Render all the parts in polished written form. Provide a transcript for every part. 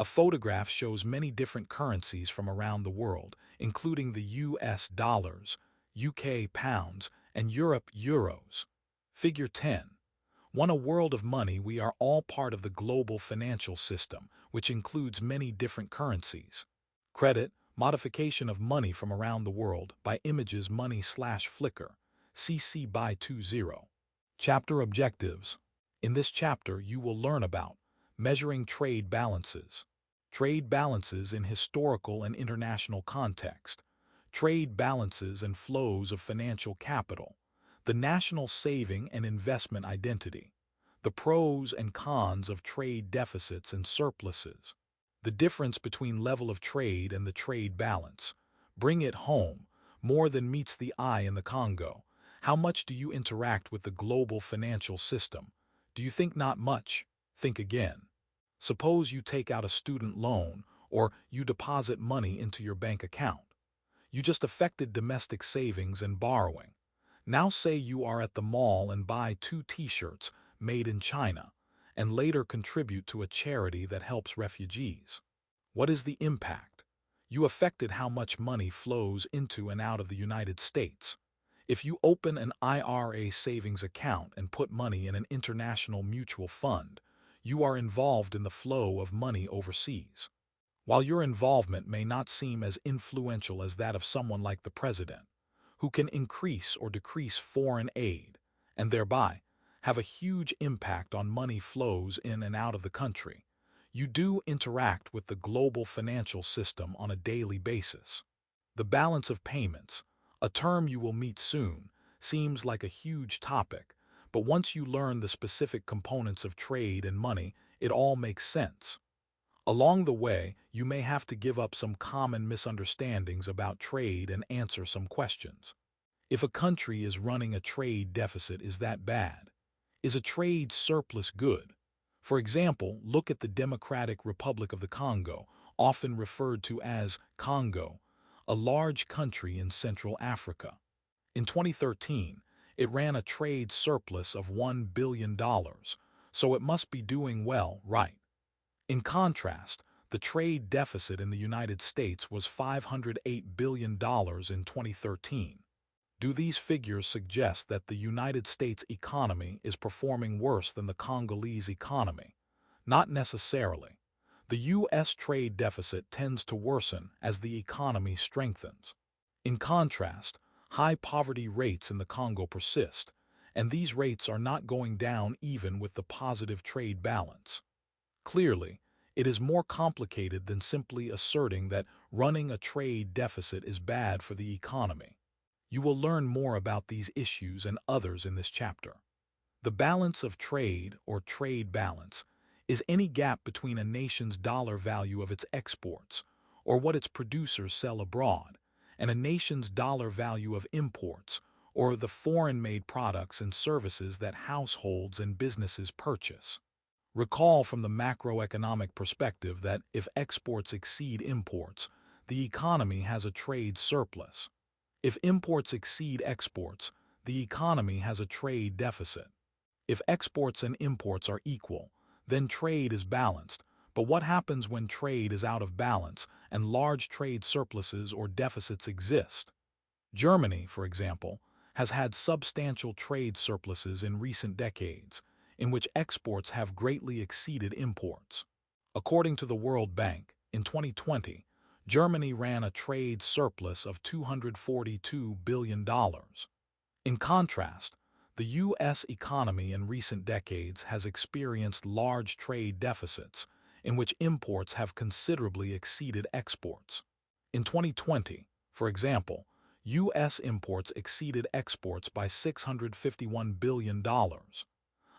A photograph shows many different currencies from around the world, including the US dollars, UK pounds, and Europe euros. Figure 10. A world of money, we are all part of the global financial system, which includes many different currencies. Credit, modification of money from around the world by Images Money/Flickr, CC by 20. Chapter Objectives. In this chapter, you will learn about measuring trade balances, trade balances in historical and international context, trade balances and flows of financial capital, the national saving and investment identity, the pros and cons of trade deficits and surpluses, the difference between level of trade and the trade balance, bring it home, more than meets the eye in the Congo. How much do you interact with the global financial system? Do you think not much? Think again. Suppose you take out a student loan or you deposit money into your bank account. You just affected domestic savings and borrowing. Now say you are at the mall and buy 2 t-shirts made in China and later contribute to a charity that helps refugees. What is the impact? You affected how much money flows into and out of the United States. If you open an IRA savings account and put money in an international mutual fund, you are involved in the flow of money overseas. While your involvement may not seem as influential as that of someone like the president, who can increase or decrease foreign aid, and thereby have a huge impact on money flows in and out of the country, you do interact with the global financial system on a daily basis. The balance of payments, a term you will meet soon, seems like a huge topic, but once you learn the specific components of trade and money, it all makes sense. Along the way, you may have to give up some common misunderstandings about trade and answer some questions. If a country is running a trade deficit, is that bad? Is a trade surplus good? For example, look at the Democratic Republic of the Congo, often referred to as Congo, a large country in Central Africa. In 2013, it ran a trade surplus of $1 billion, so it must be doing well, right? In contrast, the trade deficit in the United States was $508 billion in 2013. Do these figures suggest that the United States economy is performing worse than the Congolese economy? Not necessarily. The U.S. trade deficit tends to worsen as the economy strengthens. In contrast, high poverty rates in the Congo persist, and these rates are not going down even with the positive trade balance. Clearly, it is more complicated than simply asserting that running a trade deficit is bad for the economy. You will learn more about these issues and others in this chapter. The balance of trade, or trade balance, is any gap between a nation's dollar value of its exports, or what its producers sell abroad, and a nation's dollar value of imports, or the foreign-made products and services that households and businesses purchase. Recall from the macroeconomic perspective that if exports exceed imports, the economy has a trade surplus. If imports exceed exports, the economy has a trade deficit. If exports and imports are equal, then trade is balanced. But what happens when trade is out of balance and large trade surpluses or deficits exist? Germany, for example, has had substantial trade surpluses in recent decades, in which exports have greatly exceeded imports. According to the World Bank, in 2020, Germany ran a trade surplus of $242 billion. In contrast, the U.S. economy in recent decades has experienced large trade deficits, in which imports have considerably exceeded exports. In 2020, for example, U.S. imports exceeded exports by $651 billion.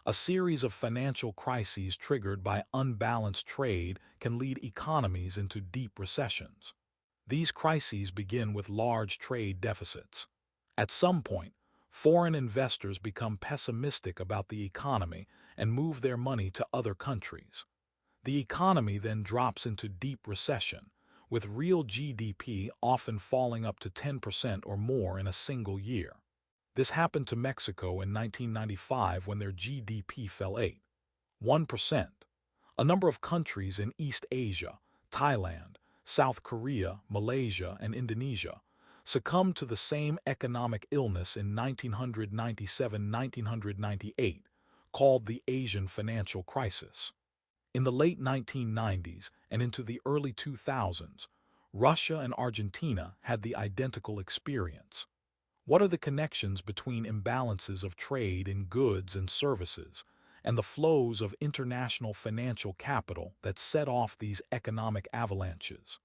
A series of financial crises triggered by unbalanced trade can lead economies into deep recessions. These crises begin with large trade deficits. At some point, foreign investors become pessimistic about the economy and move their money to other countries. The economy then drops into deep recession, with real GDP often falling up to 10% or more in a single year. This happened to Mexico in 1995 when their GDP fell 8.1%. A number of countries in East Asia, Thailand, South Korea, Malaysia, and Indonesia, succumbed to the same economic illness in 1997-1998, called the Asian financial crisis. In the late 1990s and into the early 2000s, Russia and Argentina had the identical experience. What are the connections between imbalances of trade in goods and services and the flows of international financial capital that set off these economic avalanches?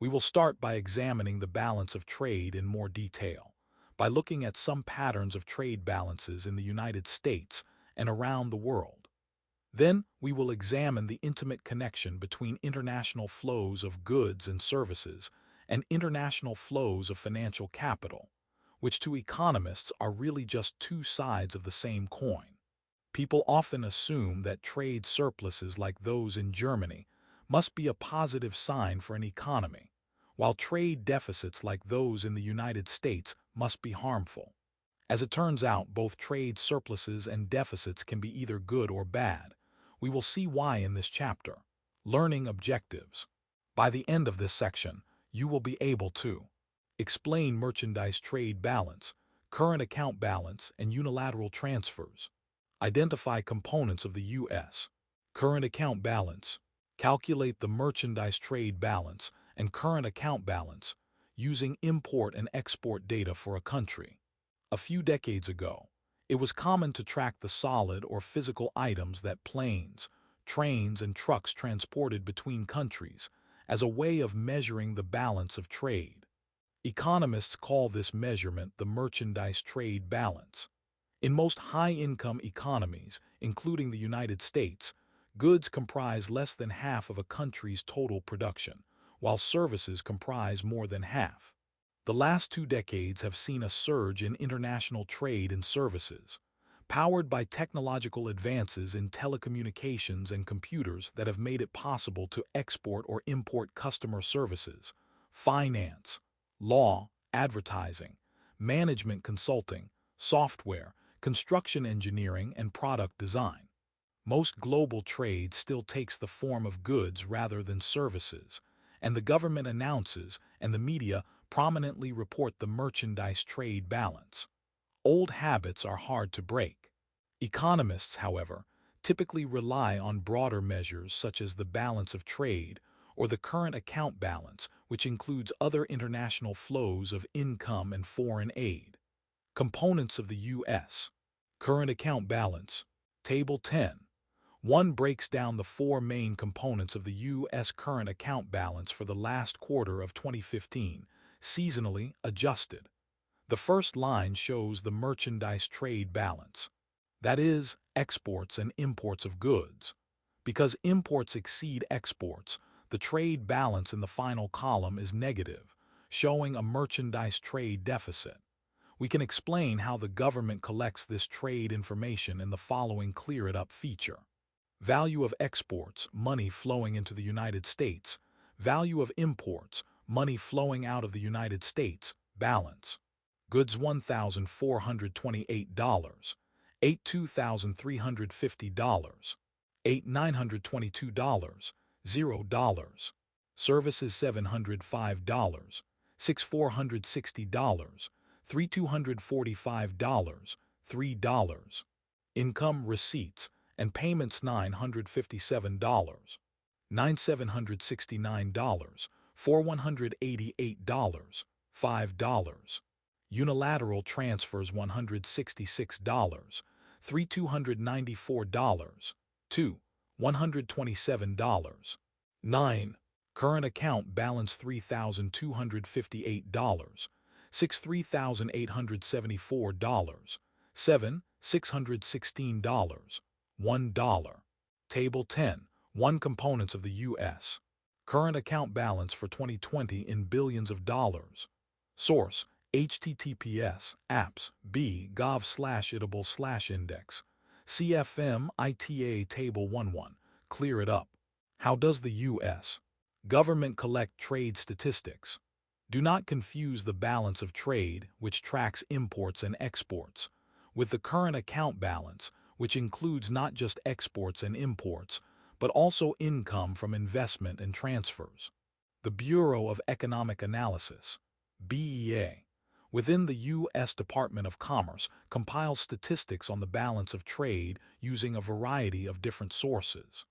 We will start by examining the balance of trade in more detail, by looking at some patterns of trade balances in the United States and around the world. Then we will examine the intimate connection between international flows of goods and services and international flows of financial capital, which to economists are really just two sides of the same coin. People often assume that trade surpluses like those in Germany must be a positive sign for an economy, while trade deficits like those in the United States must be harmful. As it turns out, both trade surpluses and deficits can be either good or bad. We will see why in this chapter. Learning objectives. By the end of this section, you will be able to explain merchandise trade balance, current account balance, and unilateral transfers. Identify components of the U.S. current account balance. Calculate the merchandise trade balance and current account balance using import and export data for a country. A few decades ago, it was common to track the solid or physical items that planes, trains, and trucks transported between countries as a way of measuring the balance of trade. Economists call this measurement the merchandise trade balance. In most high-income economies, including the United States, goods comprise less than half of a country's total production, while services comprise more than half. The last 2 decades have seen a surge in international trade and services, powered by technological advances in telecommunications and computers that have made it possible to export or import customer services, finance, law, advertising, management consulting, software, construction engineering, and product design. Most global trade still takes the form of goods rather than services, and the government announces and the media prominently report the merchandise trade balance. Old habits are hard to break. Economists, however, typically rely on broader measures such as the balance of trade or the current account balance, which includes other international flows of income and foreign aid. Components of the U.S. current account balance. Table 10. 1 breaks down the 4 main components of the U.S. current account balance for the last quarter of 2015, seasonally adjusted. The first line shows the merchandise trade balance. That is, exports and imports of goods. Because imports exceed exports, the trade balance in the final column is negative, showing a merchandise trade deficit. We can explain how the government collects this trade information in the following Clear It Up feature. Value of exports, money flowing into the United States. Value of imports, money flowing out of the United States, balance. Goods $1,428, $82,350, $8,922, $0. Services $705, $6,460, $3,245, $3. Income receipts and payments $957, $9,769, $4,188, $5. Unilateral transfers $166, $3,294, $2, $127. 9. Current account balance $3,258, 6 $3,874, 7 $616, $1. Table 10. 1 Components of the U.S. current account balance for 2020 in billions of dollars. Source: https apps b.gov/itable/index. CFM ITA Table 11. Clear it up. How does the U.S. government collect trade statistics? Do not confuse the balance of trade, which tracks imports and exports, with the current account balance, which includes not just exports and imports, but also income from investment and transfers. The Bureau of Economic Analysis, BEA, within the U.S. Department of Commerce, compiles statistics on the balance of trade using a variety of different sources.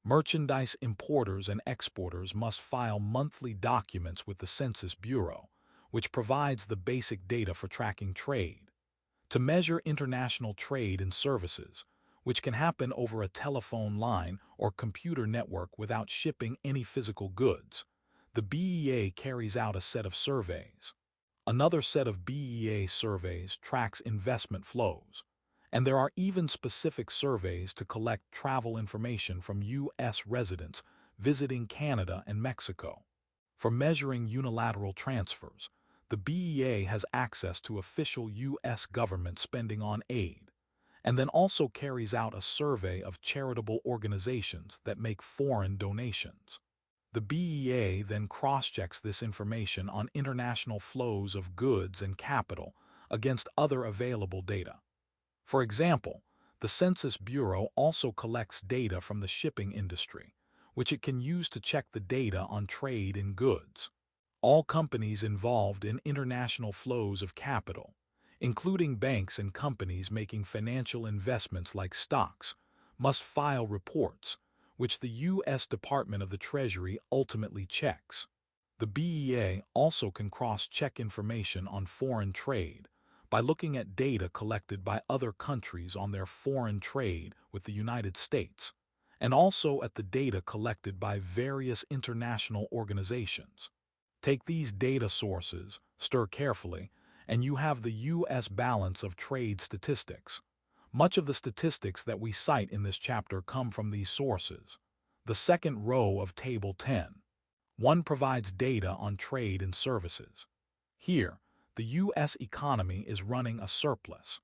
Merchandise importers and exporters must file monthly documents with the Census Bureau, which provides the basic data for tracking trade. To measure international trade in services, which can happen over a telephone line or computer network without shipping any physical goods, the BEA carries out a set of surveys. Another set of BEA surveys tracks investment flows, and there are even specific surveys to collect travel information from U.S. residents visiting Canada and Mexico. For measuring unilateral transfers, the BEA has access to official U.S. government spending on aid, and then also carries out a survey of charitable organizations that make foreign donations. The BEA then cross-checks this information on international flows of goods and capital against other available data. For example, the Census Bureau also collects data from the shipping industry, which it can use to check the data on trade in goods. All companies involved in international flows of capital, including banks and companies making financial investments like stocks, must file reports, which the U.S. Department of the Treasury ultimately checks. The BEA also can cross-check information on foreign trade by looking at data collected by other countries on their foreign trade with the United States, and also at the data collected by various international organizations. Take these data sources, stir carefully, and you have the U.S. balance of trade statistics. Much of the statistics that we cite in this chapter come from these sources. The second row of Table 10. 1 provides data on trade and services. Here, the U.S. economy is running a surplus.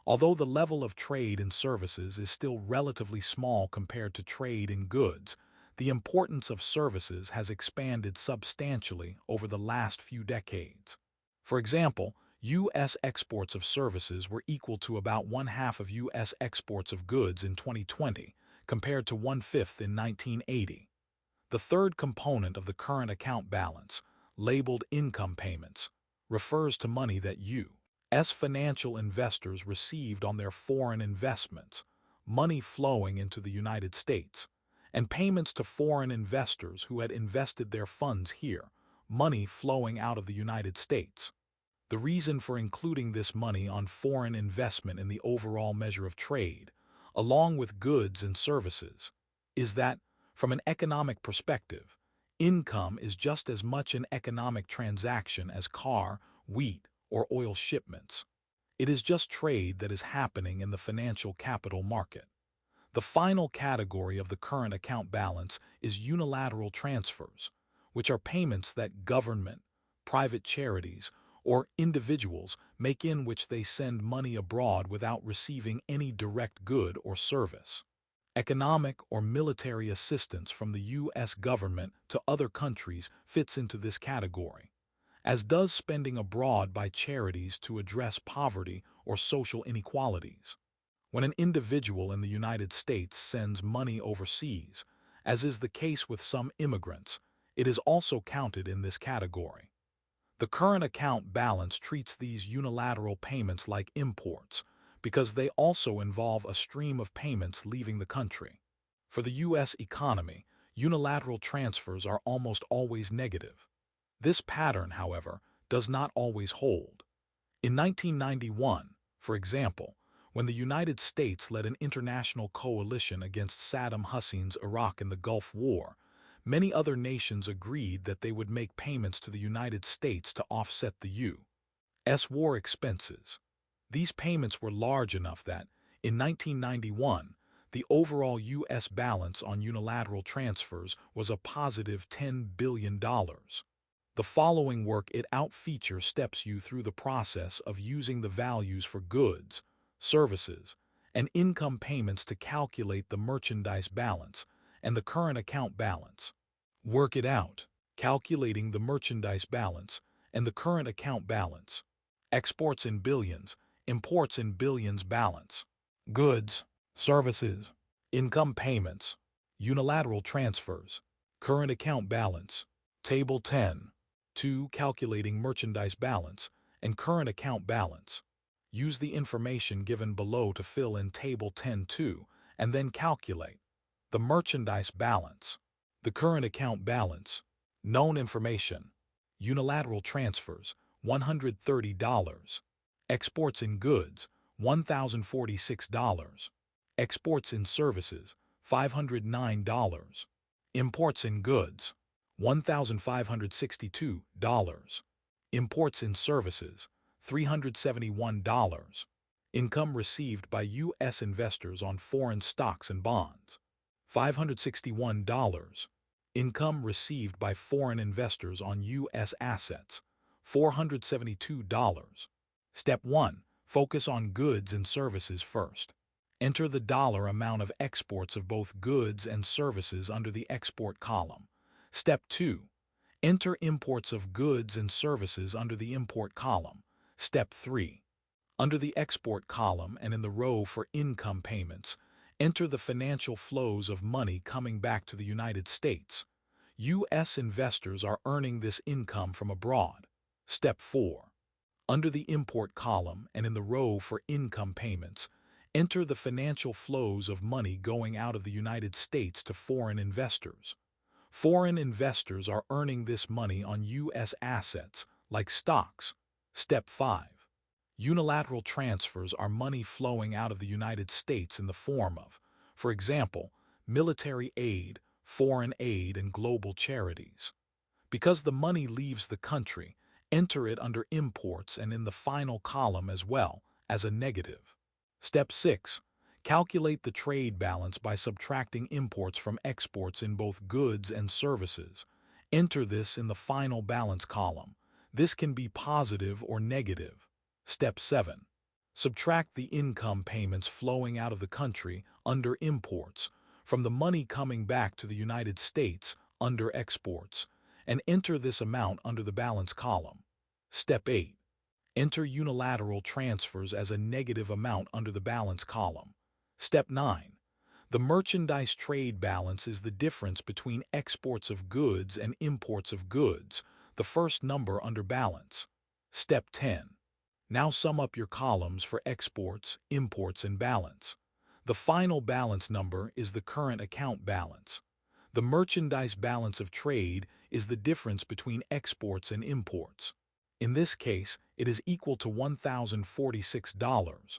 Although the level of trade in services is still relatively small compared to trade in goods, the importance of services has expanded substantially over the last few decades. For example, U.S. exports of services were equal to about 1/2 of U.S. exports of goods in 2020, compared to 1/5 in 1980. The third component of the current account balance, labeled income payments, refers to money that U.S. financial investors received on their foreign investments, money flowing into the United States, and payments to foreign investors who had invested their funds here, money flowing out of the United States. The reason for including this money on foreign investment in the overall measure of trade, along with goods and services, is that, from an economic perspective, income is just as much an economic transaction as car, wheat, or oil shipments. It is just trade that is happening in the financial capital market. The final category of the current account balance is unilateral transfers, which are payments that government, private charities, or individuals make in which they send money abroad without receiving any direct good or service. Economic or military assistance from the U.S. government to other countries fits into this category, as does spending abroad by charities to address poverty or social inequalities. When an individual in the United States sends money overseas, as is the case with some immigrants, it is also counted in this category. The current account balance treats these unilateral payments like imports because they also involve a stream of payments leaving the country. For the U.S. economy, unilateral transfers are almost always negative. This pattern, however, does not always hold. In 1991, for example, when the United States led an international coalition against Saddam Hussein's Iraq in the Gulf War, many other nations agreed that they would make payments to the United States to offset the U.S. war expenses. These payments were large enough that, in 1991, the overall U.S. balance on unilateral transfers was a positive $10 billion. The following work it out feature steps you through the process of using the values for goods, services, and income payments to calculate the merchandise balance and the current account balance. Work it out, calculating the merchandise balance and the current account balance. Exports in billions, imports in billions balance. Goods, services, income payments. Unilateral transfers. Current account balance. Table 10. 2. Calculating merchandise balance and current account balance. Use the information given below to fill in Table 10-2 and then calculate the merchandise balance. The current account balance. Known information. Unilateral transfers, $130. Exports in goods, $1,046. Exports in services, $509. Imports in goods, $1,562. Imports in services, $371. Income received by U.S. investors on foreign stocks and bonds, $561. Income received by foreign investors on U.S. assets, $472. Step 1. Focus on goods and services first. Enter the dollar amount of exports of both goods and services under the export column. Step 2. Enter imports of goods and services under the import column. Step 3. Under the export column and in the row for income payments, enter the financial flows of money coming back to the United States. U.S. investors are earning this income from abroad. Step 4. Under the import column and in the row for income payments, enter the financial flows of money going out of the United States to foreign investors. Foreign investors are earning this money on U.S. assets, like stocks. Step 5. Unilateral transfers are money flowing out of the United States in the form of, for example, military aid, foreign aid, and global charities. Because the money leaves the country, enter it under imports and in the final column as well as a negative. Step 6. Calculate the trade balance by subtracting imports from exports in both goods and services. Enter this in the final balance column. This can be positive or negative. Step 7. Subtract the income payments flowing out of the country under imports from the money coming back to the United States under exports, and enter this amount under the balance column. Step 8. Enter unilateral transfers as a negative amount under the balance column. Step 9. The merchandise trade balance is the difference between exports of goods and imports of goods, the first number under balance. Step 10. Now sum up your columns for exports, imports, and balance. The final balance number is the current account balance. The merchandise balance of trade is the difference between exports and imports. In this case, it is equal to $1,046,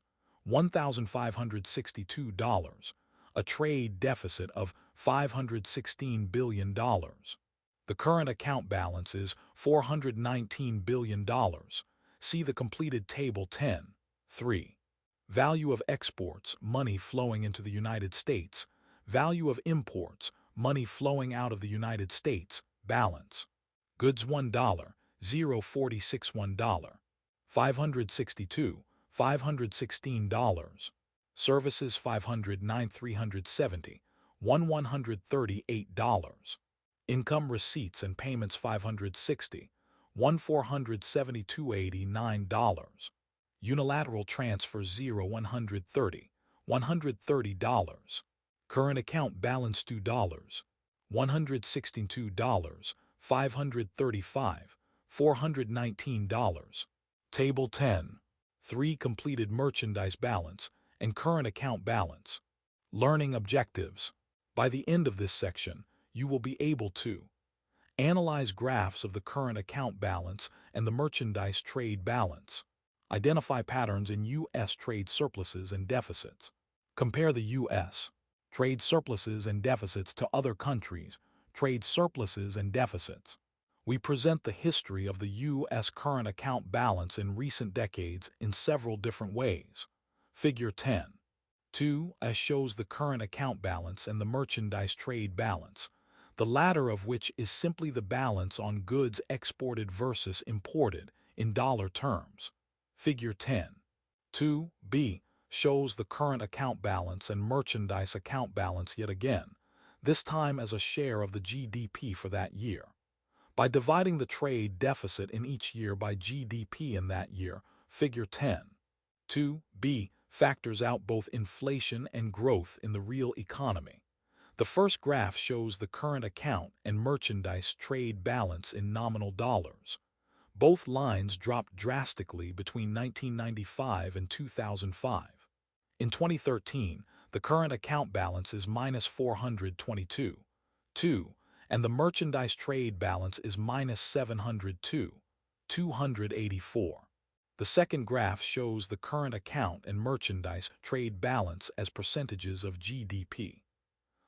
$1,562, a trade deficit of $516 billion. The current account balance is $419 billion. See the completed Table 10.3. Value of exports, money flowing into the United States. Value of imports, money flowing out of the United States, balance. Goods $1, $0.46 $1. 562, $516. Services $509 $370, $138. Income receipts and payments $560, $472 $89. Unilateral transfers $130, $130. Current account balance $2, $162, $535, $419. Table 10. 3. Completed merchandise balance and current account balance. Learning objectives. By the end of this section, you will be able to analyze graphs of the current account balance and the merchandise trade balance. Identify patterns in U.S. trade surpluses and deficits. Compare the U.S. trade surpluses and deficits to other countries' trade surpluses and deficits. We present the history of the U.S. current account balance in recent decades in several different ways. Figure 10.2 shows the current account balance and the merchandise trade balance, the latter of which is simply the balance on goods exported versus imported in dollar terms. Figure 10.2b shows the current account balance and merchandise account balance yet again, this time as a share of the GDP for that year. By dividing the trade deficit in each year by GDP in that year, Figure 10.2b factors out both inflation and growth in the real economy. The first graph shows the current account and merchandise trade balance in nominal dollars. Both lines dropped drastically between 1995 and 2005. In 2013, the current account balance is minus 422.2, and the merchandise trade balance is minus 702.284. The second graph shows the current account and merchandise trade balance as percentages of GDP.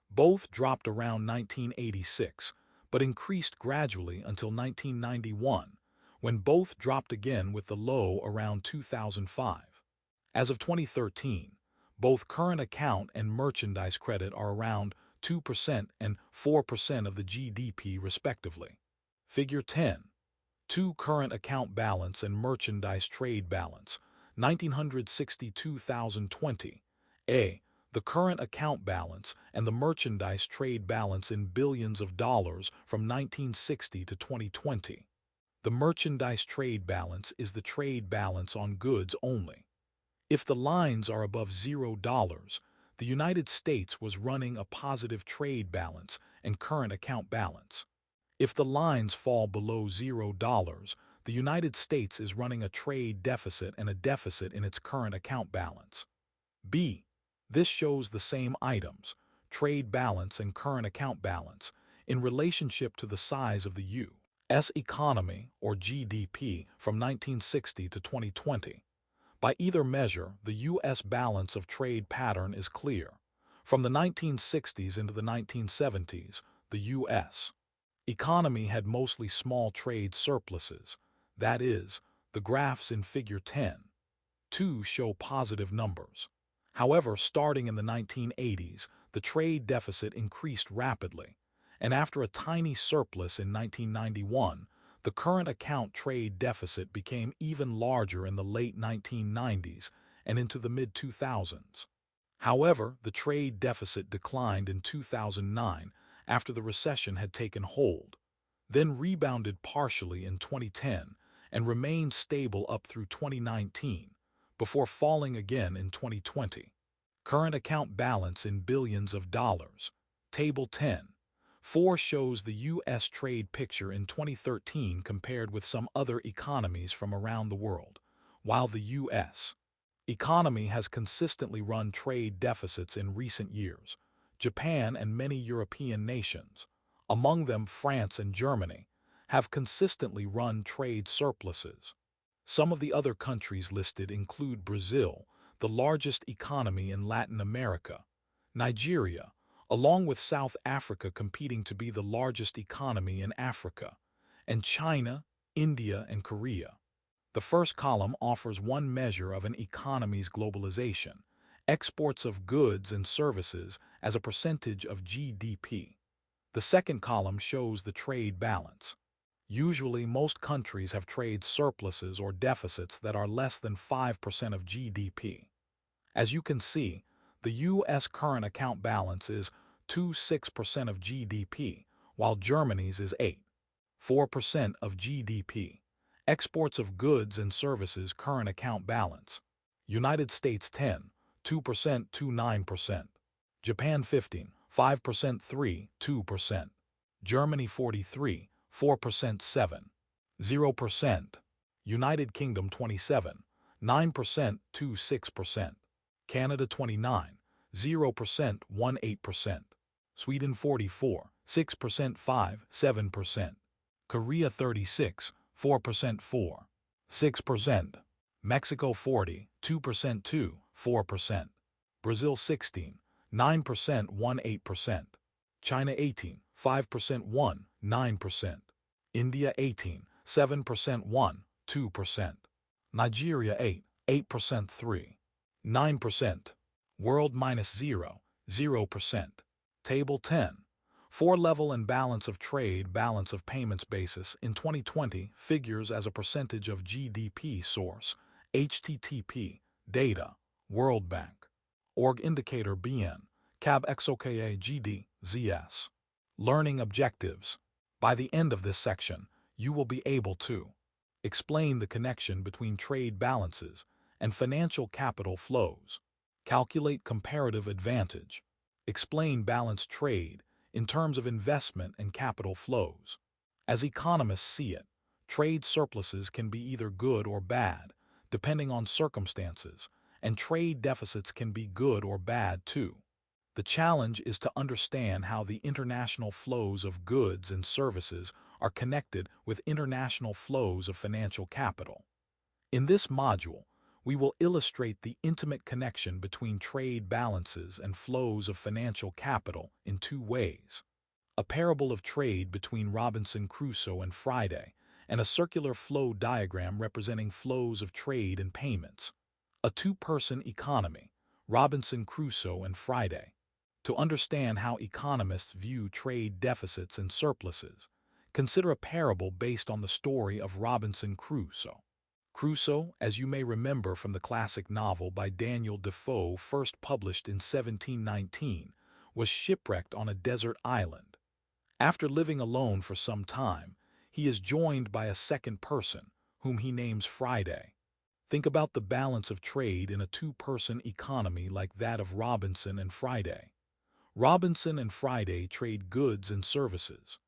Both dropped around 1986, but increased gradually until 1991, when both dropped again with the low around 2005. As of 2013, both current account and merchandise credit are around 2% and 4% of the GDP respectively. Figure 10. 2 current account balance and merchandise trade balance, 1962,020. A. The current account balance and the merchandise trade balance in billions of dollars from 1960 to 2020. The merchandise trade balance is the trade balance on goods only. If the lines are above $0, the United States was running a positive trade balance and current account balance. If the lines fall below $0, the United States is running a trade deficit and a deficit in its current account balance. B. This shows the same items, trade balance and current account balance, in relationship to the size of the U.S. economy, or GDP, from 1960 to 2020. By either measure, the U.S. balance of trade pattern is clear. From the 1960s into the 1970s, the U.S. economy had mostly small trade surpluses. That is, the graphs in Figure 10.2 show positive numbers. However, starting in the 1980s, the trade deficit increased rapidly, and after a tiny surplus in 1991, the current account trade deficit became even larger in the late 1990s and into the mid-2000s. However, the trade deficit declined in 2009 after the recession had taken hold, then rebounded partially in 2010 and remained stable up through 2019, before falling again in 2020. Current account balance in billions of dollars. Table 10.4 shows the U.S. trade picture in 2013 compared with some other economies from around the world. While the U.S. economy has consistently run trade deficits in recent years, Japan and many European nations, among them France and Germany, have consistently run trade surpluses. Some of the other countries listed include Brazil, the largest economy in Latin America, Nigeria, along with South Africa competing to be the largest economy in Africa, and China, India, and Korea. The first column offers one measure of an economy's globalization, exports of goods and services as a percentage of GDP. The second column shows the trade balance. Usually, most countries have trade surpluses or deficits that are less than 5% of GDP. As you can see, the U.S. current account balance is 2.6% of GDP, while Germany's is 8.4% of GDP. Exports of goods and services current account balance. United States 10.2% to 9%. Japan 15.5% 3.2%. Germany 43.4% 7.0%. United Kingdom 27.9% to 6%. Canada 29.0% 1.8%. Sweden 44.6% 5.7%. Korea 36.4% 4.6%. Mexico 40.2% 2.4%. Brazil 16.9% 1.8%. China 18.5% 1.9%. India 18.7% 1.2%. Nigeria 8% 3.9%. World -0.0%. Table 10.4 Level and balance of trade balance of payments basis in 2020 figures as a percentage of GDP source. HTTP Data World Bank Org Indicator BN CAB XOKA GD ZS Learning Objectives. By the end of this section, you will be able to explain the connection between trade balances and financial capital flows, calculate comparative advantage, Explain balanced trade in terms of investment and capital flows. As economists see it, trade surpluses can be either good or bad, depending on circumstances, and trade deficits can be good or bad too. The challenge is to understand how the international flows of goods and services are connected with international flows of financial capital. In this module, we will illustrate the intimate connection between trade balances and flows of financial capital in two ways: a parable of trade between Robinson Crusoe and Friday, and a circular flow diagram representing flows of trade and payments. A two-person economy, Robinson Crusoe and Friday. To understand how economists view trade deficits and surpluses, consider a parable based on the story of Robinson Crusoe. Crusoe, as you may remember from the classic novel by Daniel Defoe, first published in 1719, was shipwrecked on a desert island. After living alone for some time, he is joined by a second person, whom he names Friday. Think about the balance of trade in a two-person economy like that of Robinson and Friday. Robinson and Friday trade goods and services.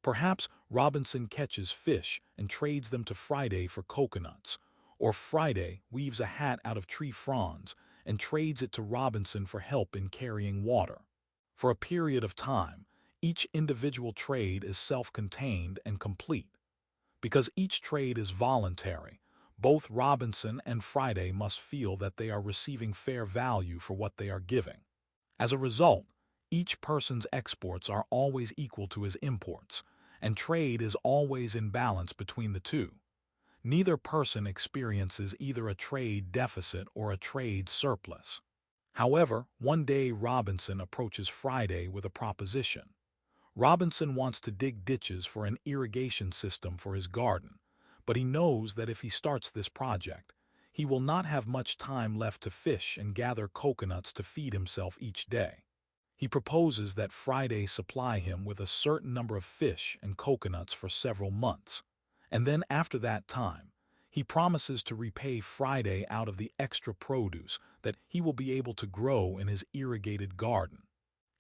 Perhaps Robinson catches fish and trades them to Friday for coconuts, or Friday weaves a hat out of tree fronds and trades it to Robinson for help in carrying water. For a period of time, each individual trade is self-contained and complete. Because each trade is voluntary, both Robinson and Friday must feel that they are receiving fair value for what they are giving. As a result, each person's exports are always equal to his imports, and trade is always in balance between the two. Neither person experiences either a trade deficit or a trade surplus. However, one day Robinson approaches Friday with a proposition. Robinson wants to dig ditches for an irrigation system for his garden, but he knows that if he starts this project, he will not have much time left to fish and gather coconuts to feed himself each day. He proposes that Friday supply him with a certain number of fish and coconuts for several months, and then after that time, he promises to repay Friday out of the extra produce that he will be able to grow in his irrigated garden.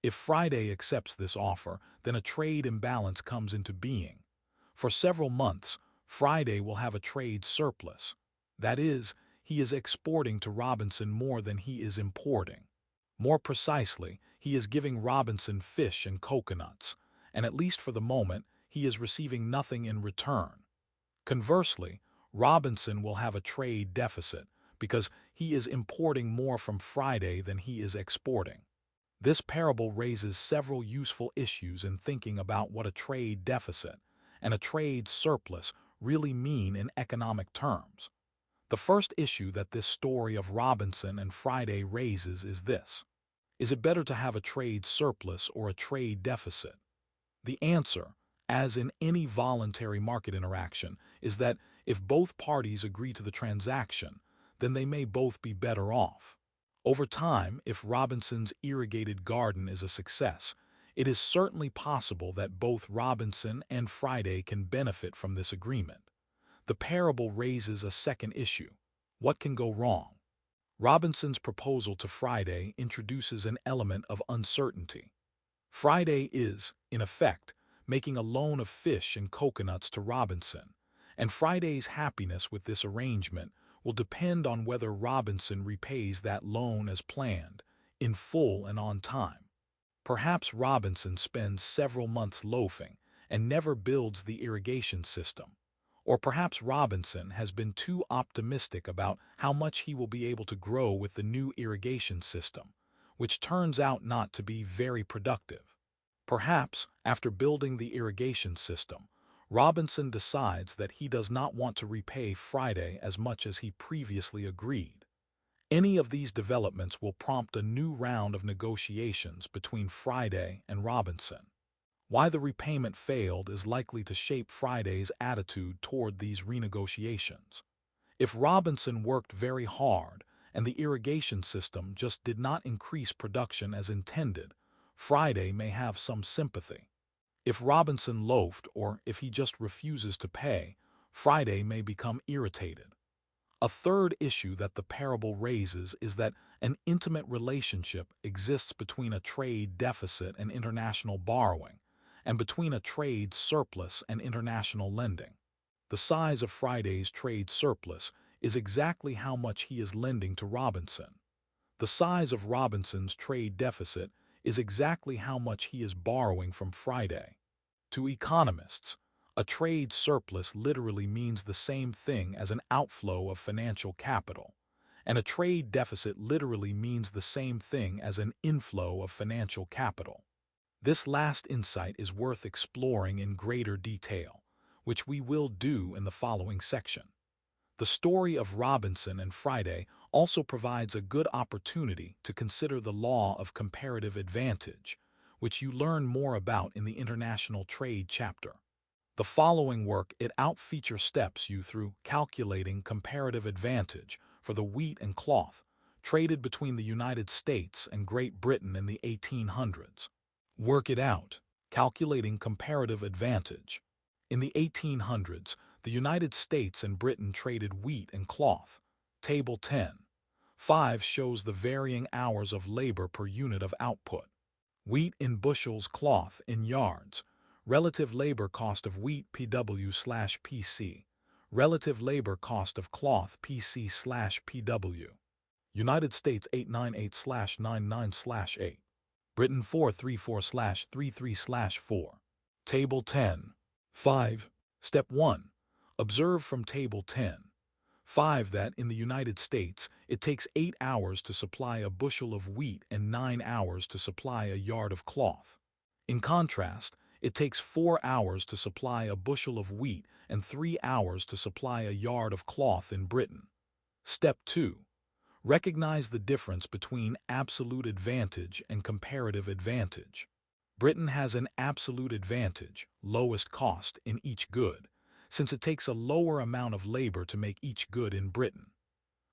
If Friday accepts this offer, then a trade imbalance comes into being. For several months, Friday will have a trade surplus. That is, he is exporting to Robinson more than he is importing. More precisely, he is giving Robinson fish and coconuts, and at least for the moment, he is receiving nothing in return. Conversely, Robinson will have a trade deficit because he is importing more from Friday than he is exporting. This parable raises several useful issues in thinking about what a trade deficit and a trade surplus really mean in economic terms. The first issue that this story of Robinson and Friday raises is this: is it better to have a trade surplus or a trade deficit? The answer, as in any voluntary market interaction, is that if both parties agree to the transaction, then they may both be better off. Over time, if Robinson's irrigated garden is a success, it is certainly possible that both Robinson and Friday can benefit from this agreement. The parable raises a second issue: what can go wrong? Robinson's proposal to Friday introduces an element of uncertainty. Friday is, in effect, making a loan of fish and coconuts to Robinson, and Friday's happiness with this arrangement will depend on whether Robinson repays that loan as planned, in full and on time. Perhaps Robinson spends several months loafing and never builds the irrigation system. Or perhaps Robinson has been too optimistic about how much he will be able to grow with the new irrigation system, which turns out not to be very productive. Perhaps, after building the irrigation system, Robinson decides that he does not want to repay Friday as much as he previously agreed. Any of these developments will prompt a new round of negotiations between Friday and Robinson. Why the repayment failed is likely to shape Friday's attitude toward these renegotiations. If Robinson worked very hard and the irrigation system just did not increase production as intended, Friday may have some sympathy. If Robinson loafed or if he just refuses to pay, Friday may become irritated. A third issue that the parable raises is that an intimate relationship exists between a trade deficit and international borrowing, and between a trade surplus and international lending. The size of Friday's trade surplus is exactly how much he is lending to Robinson. The size of Robinson's trade deficit is exactly how much he is borrowing from Friday. To economists, a trade surplus literally means the same thing as an outflow of financial capital, and a trade deficit literally means the same thing as an inflow of financial capital. This last insight is worth exploring in greater detail, which we will do in the following section. The story of Robinson and Friday also provides a good opportunity to consider the law of comparative advantage, which you learn more about in the international trade chapter. The following work it out-feature steps you through calculating comparative advantage for the wheat and cloth traded between the United States and Great Britain in the 1800s. Work it out. Calculating comparative advantage. In the 1800s, the United States and Britain traded wheat and cloth. Table 10.5 shows the varying hours of labor per unit of output. Wheat in bushels, cloth in yards. Relative labor cost of wheat PW/PC. Relative labor cost of cloth PC/PW. United States 898/99/8. Britain 434/33/4. Table 10.5. Step 1. Observe from Table 10.5 that in the United States it takes 8 hours to supply a bushel of wheat and 9 hours to supply a yard of cloth. In contrast, it takes 4 hours to supply a bushel of wheat and 3 hours to supply a yard of cloth in Britain. Step 2. Recognize the difference between absolute advantage and comparative advantage. Britain has an absolute advantage, lowest cost, in each good, since it takes a lower amount of labor to make each good in Britain.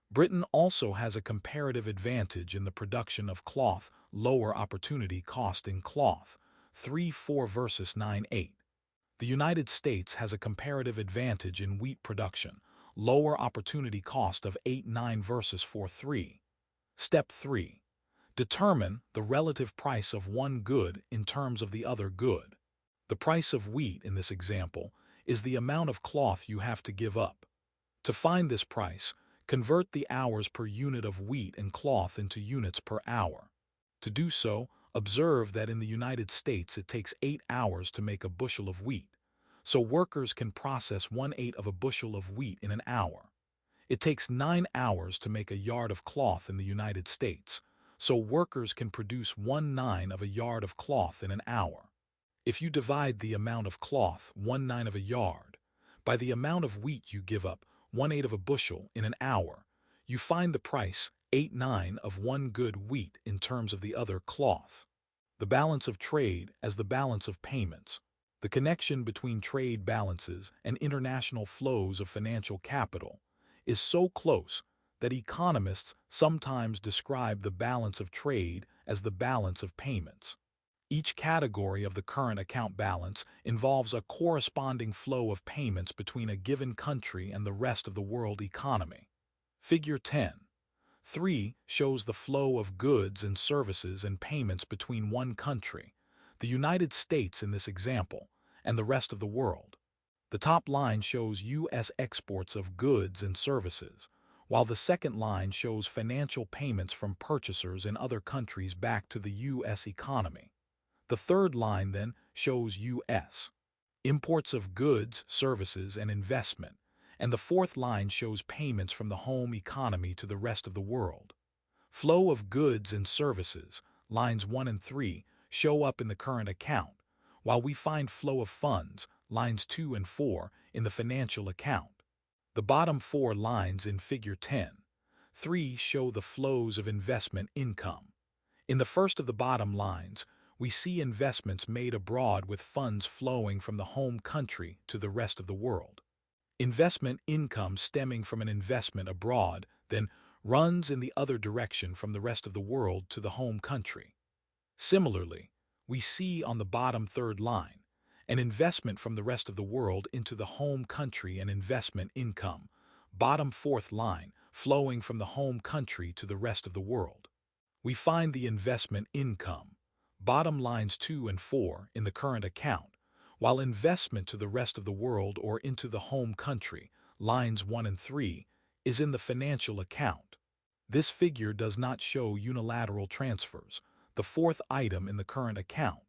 Britain also has a comparative advantage in the production of cloth, lower opportunity cost in cloth, 3-4 versus 9-8. The United States has a comparative advantage in wheat production, lower opportunity cost of 8-9 versus 4-3. Step 3. Determine the relative price of one good in terms of the other good. The price of wheat in this example is the amount of cloth you have to give up. To find this price, convert the hours per unit of wheat and cloth into units per hour. To do so, observe that in the United States it takes 8 hours to make a bushel of wheat, so workers can process 1/8 of a bushel of wheat in an hour. It takes 9 hours to make a yard of cloth in the United States, so workers can produce 1/9 of a yard of cloth in an hour. If you divide the amount of cloth, 1/9 of a yard, by the amount of wheat you give up, 1/8 of a bushel, in an hour, you find the price, 8/9 of one good wheat in terms of the other cloth. The balance of trade as the balance of payments. The connection between trade balances and international flows of financial capital is so close that economists sometimes describe the balance of trade as the balance of payments. Each category of the current account balance involves a corresponding flow of payments between a given country and the rest of the world economy. Figure 10.3 shows the flow of goods and services and payments between one country, the United States in this example, and the rest of the world. The top line shows U.S. exports of goods and services, while the second line shows financial payments from purchasers in other countries back to the U.S. economy. The third line then shows U.S. imports of goods, services, and investment, and the fourth line shows payments from the home economy to the rest of the world. Flow of goods and services, lines 1 and 3, show up in the current account, while we find flow of funds, lines 2 and 4, in the financial account. The bottom 4 lines in Figure 10.3 show the flows of investment income. In the first of the bottom lines, we see investments made abroad with funds flowing from the home country to the rest of the world. Investment income stemming from an investment abroad then runs in the other direction from the rest of the world to the home country. Similarly, we see on the bottom third line an investment from the rest of the world into the home country and investment income, bottom fourth line, flowing from the home country to the rest of the world. We find the investment income, bottom lines 2 and 4, in the current account, while investment to the rest of the world or into the home country, lines 1 and 3, is in the financial account. This figure does not show unilateral transfers, the fourth item in the current account.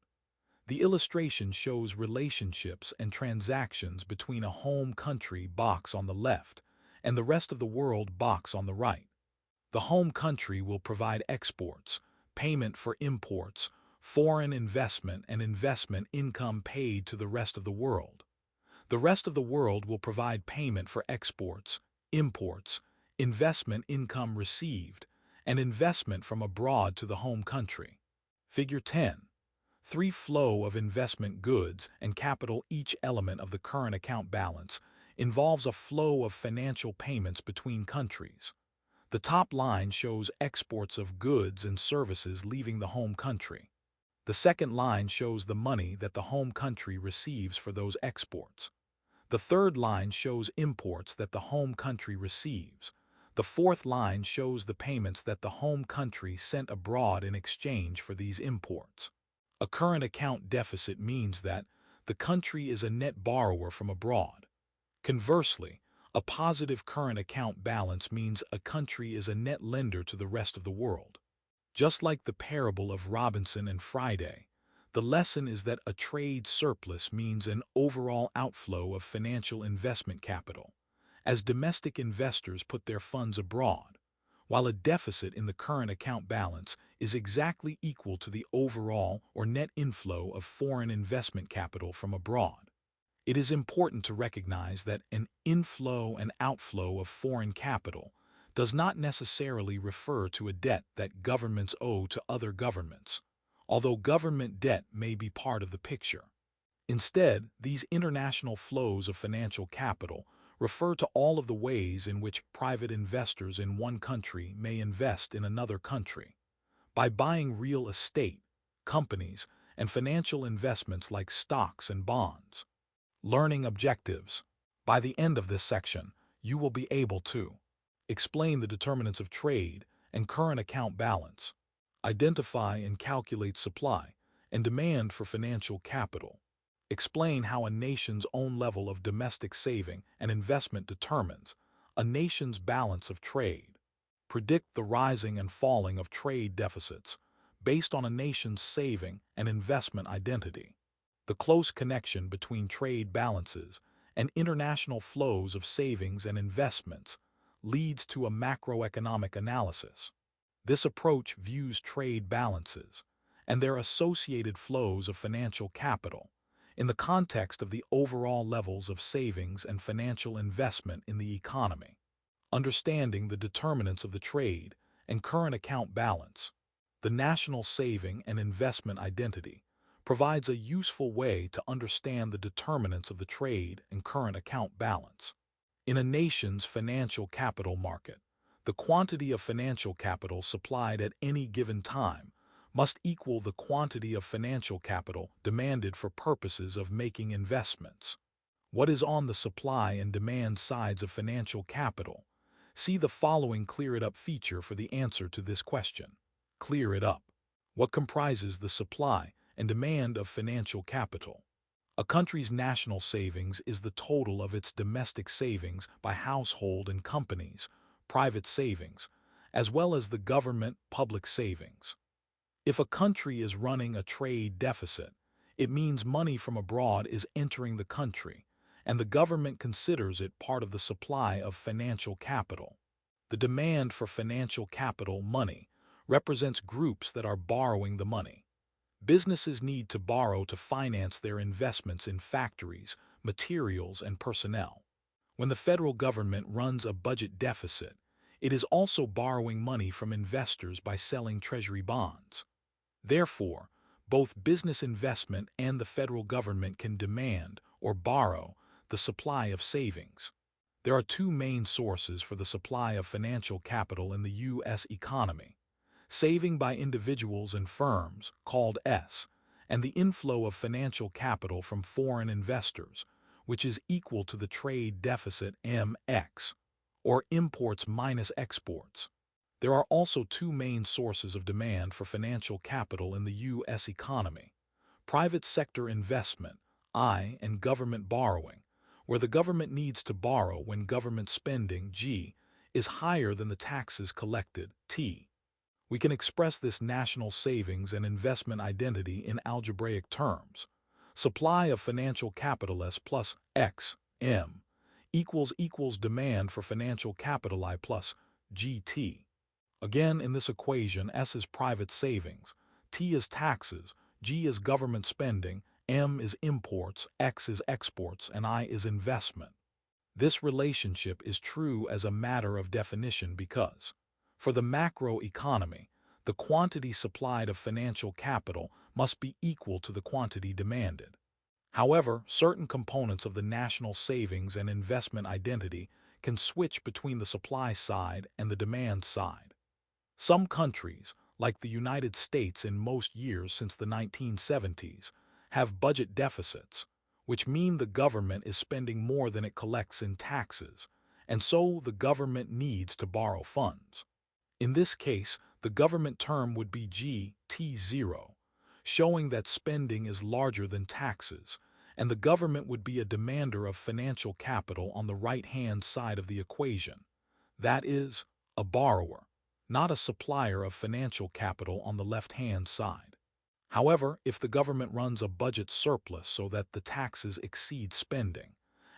The illustration shows relationships and transactions between a home country box on the left and the rest of the world box on the right. The home country will provide exports, payment for imports, foreign investment and investment income paid to the rest of the world. The rest of the world will provide payment for exports, imports, investment income received, and investment from abroad to the home country. Figure 10. 3. Flow of investment goods and capital. Each element of the current account balance involves a flow of financial payments between countries. The top line shows exports of goods and services leaving the home country. The second line shows the money that the home country receives for those exports. The third line shows imports that the home country receives. The fourth line shows the payments that the home country sent abroad in exchange for these imports. A current account deficit means that the country is a net borrower from abroad. Conversely, a positive current account balance means a country is a net lender to the rest of the world. Just like the parable of Robinson and Friday, the lesson is that a trade surplus means an overall outflow of financial investment capital, as domestic investors put their funds abroad, while a deficit in the current account balance is exactly equal to the overall or net inflow of foreign investment capital from abroad. It is important to recognize that an inflow and outflow of foreign capital does not necessarily refer to a debt that governments owe to other governments, although government debt may be part of the picture. Instead, these international flows of financial capital refer to all of the ways in which private investors in one country may invest in another country. By buying real estate, companies, and financial investments like stocks and bonds. Learning objectives. By the end of this section, you will be able to explain the determinants of trade and current account balance, identify and calculate supply and demand for financial capital, explain how a nation's own level of domestic saving and investment determines a nation's balance of trade, predict the rising and falling of trade deficits based on a nation's saving and investment identity. The close connection between trade balances and international flows of savings and investments leads to a macroeconomic analysis. This approach views trade balances and their associated flows of financial capital in the context of the overall levels of savings and financial investment in the economy. Understanding the determinants of the trade and current account balance, the national saving and investment identity, provides a useful way to understand the determinants of the trade and current account balance. In a nation's financial capital market, the quantity of financial capital supplied at any given time must equal the quantity of financial capital demanded for purposes of making investments. What is on the supply and demand sides of financial capital? See the following Clear It Up feature for the answer to this question. Clear it up. What comprises the supply and demand of financial capital? A country's national savings is the total of its domestic savings by household and companies, private savings, as well as the government public savings. If a country is running a trade deficit, it means money from abroad is entering the country, and the government considers it part of the supply of financial capital. The demand for financial capital money represents groups that are borrowing the money. Businesses need to borrow to finance their investments in factories, materials, and personnel. When the federal government runs a budget deficit, it is also borrowing money from investors by selling treasury bonds. Therefore, both business investment and the federal government can demand or borrow the supply of savings. There are two main sources for the supply of financial capital in the U.S. economy: saving by individuals and firms, called S, and the inflow of financial capital from foreign investors, which is equal to the trade deficit MX. or imports minus exports. There are also two main sources of demand for financial capital in the U.S. economy: private sector investment, I, and government borrowing, where the government needs to borrow when government spending, G, is higher than the taxes collected, T. We can express this national savings and investment identity in algebraic terms. Supply of financial capital S plus X, M, equals demand for financial capital I plus GT. Again, in this equation, S is private savings, T is taxes, G is government spending, M is imports, X is exports, and I is investment. This relationship is true as a matter of definition because, for the macroeconomy, the quantity supplied of financial capital must be equal to the quantity demanded. However, certain components of the national savings and investment identity can switch between the supply side and the demand side. Some countries, like the United States in most years since the 1970s, have budget deficits, which mean the government is spending more than it collects in taxes, and so the government needs to borrow funds. In this case, the government term would be GT0, showing that spending is larger than taxes, and the government would be a demander of financial capital on the right-hand side of the equation. That is, a borrower, not a supplier of financial capital on the left-hand side. However, if the government runs a budget surplus so that the taxes exceed spending,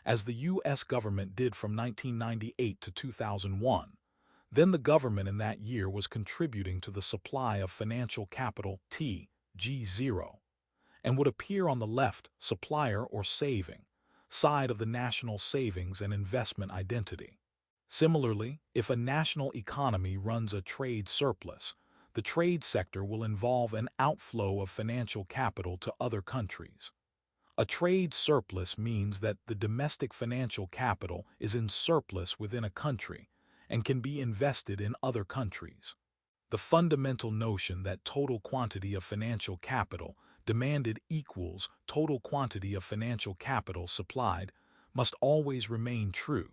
as the U.S. government did from 1998 to 2001, then the government in that year was contributing to the supply of financial capital T, G0, and would appear on the left, supplier or saving, side of the national savings and investment identity. Similarly, if a national economy runs a trade surplus, the trade sector will involve an outflow of financial capital to other countries. A trade surplus means that the domestic financial capital is in surplus within a country and can be invested in other countries. The fundamental notion that total quantity of financial capital demanded equals total quantity of financial capital supplied must always remain true.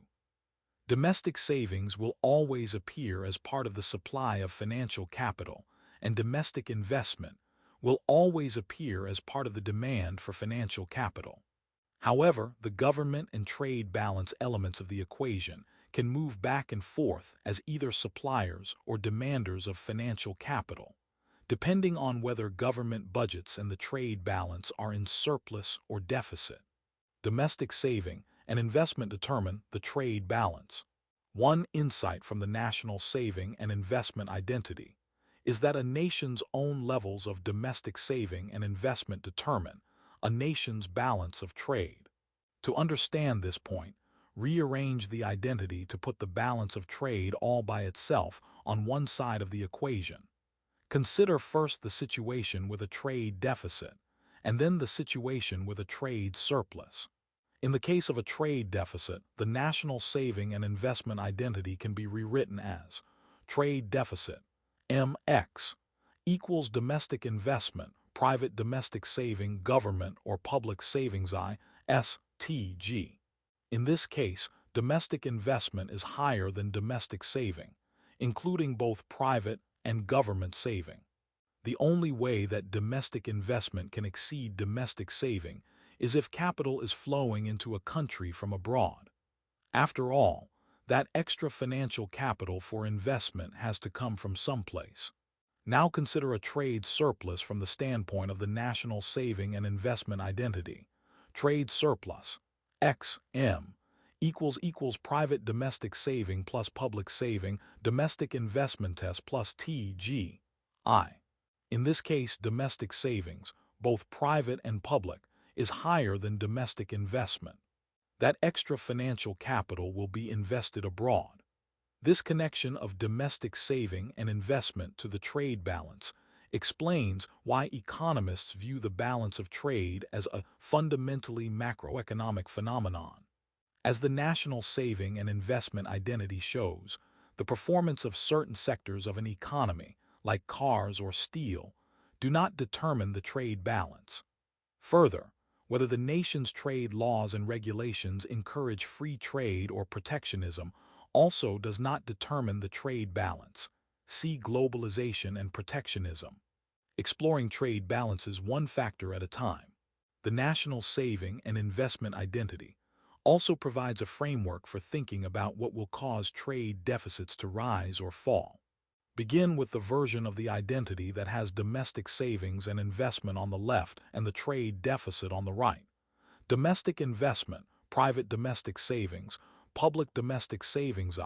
Domestic savings will always appear as part of the supply of financial capital, and domestic investment will always appear as part of the demand for financial capital. However, the government and trade balance elements of the equation can move back and forth as either suppliers or demanders of financial capital, depending on whether government budgets and the trade balance are in surplus or deficit. Domestic saving and investment determine the trade balance. One insight from the national saving and investment identity is that a nation's own levels of domestic saving and investment determine a nation's balance of trade. To understand this point, rearrange the identity to put the balance of trade all by itself on one side of the equation. Consider first the situation with a trade deficit, and then the situation with a trade surplus. In the case of a trade deficit, the national saving and investment identity can be rewritten as trade deficit, MX, equals domestic investment, private domestic saving, government or public savings I, STG. In this case, domestic investment is higher than domestic saving, including both private and government saving. The only way that domestic investment can exceed domestic saving is if capital is flowing into a country from abroad. After all, that extra financial capital for investment has to come from someplace. Now consider a trade surplus from the standpoint of the national saving and investment identity. Trade surplus, XM, equals private domestic saving plus public saving, domestic investment test plus TG, I. In this case, domestic savings, both private and public, is higher than domestic investment. That extra financial capital will be invested abroad. This connection of domestic saving and investment to the trade balance explains why economists view the balance of trade as a fundamentally macroeconomic phenomenon. As the national saving and investment identity shows, the performance of certain sectors of an economy, like cars or steel, do not determine the trade balance. Further, whether the nation's trade laws and regulations encourage free trade or protectionism also does not determine the trade balance. See globalization and protectionism. Exploring trade balances one factor at a time. The national saving and investment identity also provides a framework for thinking about what will cause trade deficits to rise or fall. Begin with the version of the identity that has domestic savings and investment on the left and the trade deficit on the right. Domestic investment, private domestic savings, public domestic savings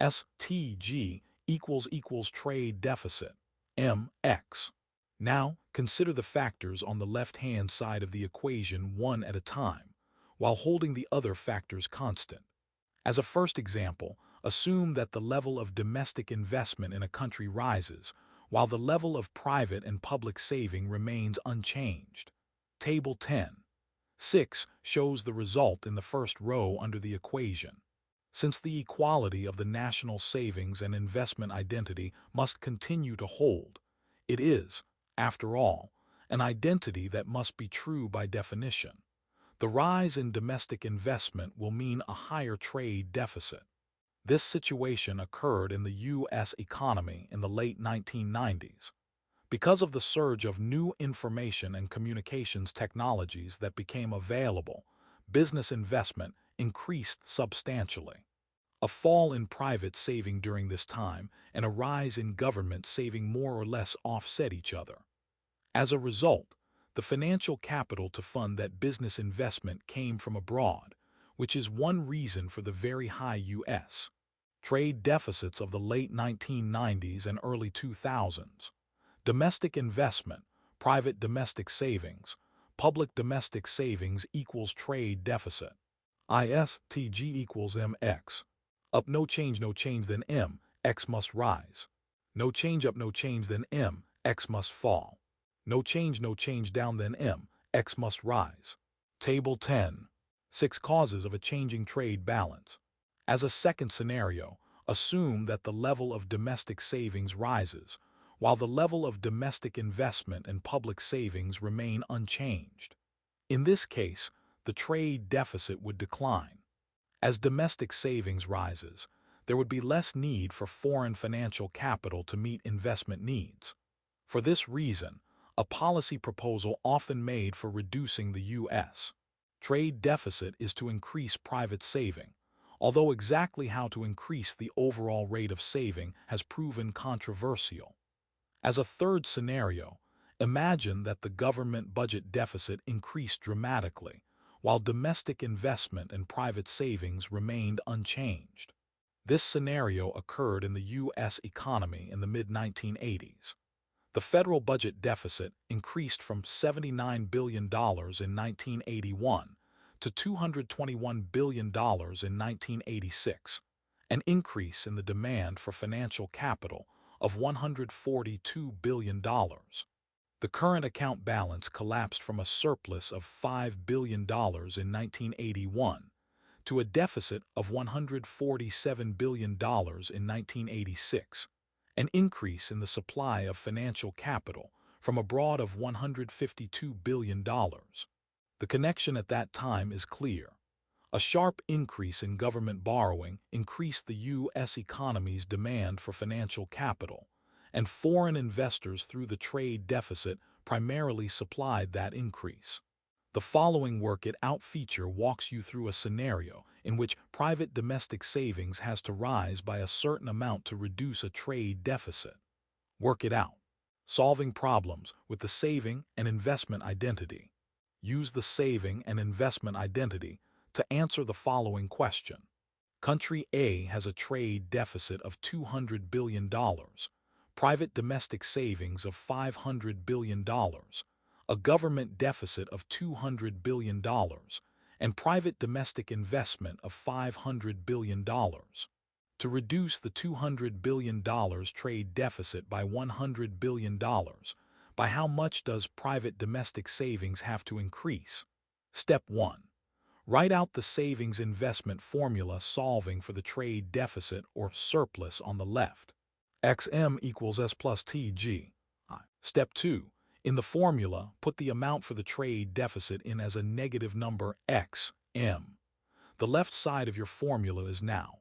STG equals trade deficit, MX. Now, consider the factors on the left-hand side of the equation one at a time, while holding the other factors constant. As a first example, assume that the level of domestic investment in a country rises, while the level of private and public saving remains unchanged. Table 10.6 shows the result in the first row under the equation. Since the equality of the national savings and investment identity must continue to hold, it is, after all, an identity that must be true by definition. The rise in domestic investment will mean a higher trade deficit. This situation occurred in the U.S. economy in the late 1990s. Because of the surge of new information and communications technologies that became available, business investment increased substantially. A fall in private saving during this time and a rise in government saving more or less offset each other. As a result, the financial capital to fund that business investment came from abroad, which is one reason for the very high U.S. trade deficits of the late 1990s and early 2000s. Domestic investment, private domestic savings, public domestic savings equals trade deficit. ISTG equals MX. Up no change then M, X must rise. No change up no change then M, X must fall. No change down then M, X must rise. Table 10. 6 causes of a changing trade balance. As a second scenario, assume that the level of domestic savings rises, while the level of domestic investment and public savings remain unchanged. In this case, the trade deficit would decline. As domestic savings rises, there would be less need for foreign financial capital to meet investment needs. For this reason, a policy proposal often made for reducing the U.S. trade deficit is to increase private saving, although exactly how to increase the overall rate of saving has proven controversial. As a third scenario, imagine that the government budget deficit increased dramatically, while domestic investment and private savings remained unchanged. This scenario occurred in the U.S. economy in the mid-1980s. The federal budget deficit increased from $79 billion in 1981 to $221 billion in 1986, an increase in the demand for financial capital of $142 billion. The current account balance collapsed from a surplus of $5 billion in 1981 to a deficit of $147 billion in 1986, an increase in the supply of financial capital from abroad of $152 billion. The connection at that time is clear. A sharp increase in government borrowing increased the U.S. economy's demand for financial capital, and foreign investors through the trade deficit primarily supplied that increase. The following work it out feature walks you through a scenario in which private domestic savings has to rise by a certain amount to reduce a trade deficit. Work it out. Solving problems with the saving and investment identity. Use the saving and investment identity to answer the following question. Country A has a trade deficit of $200 billion, private domestic savings of $500 billion, a government deficit of $200 billion, and private domestic investment of $500 billion. To reduce the $200 billion trade deficit by $100 billion, by how much does private domestic savings have to increase? Step 1. Write out the savings investment formula solving for the trade deficit or surplus on the left. XM equals S plus TG. Step 2. In the formula, put the amount for the trade deficit in as a negative number XM. The left side of your formula is now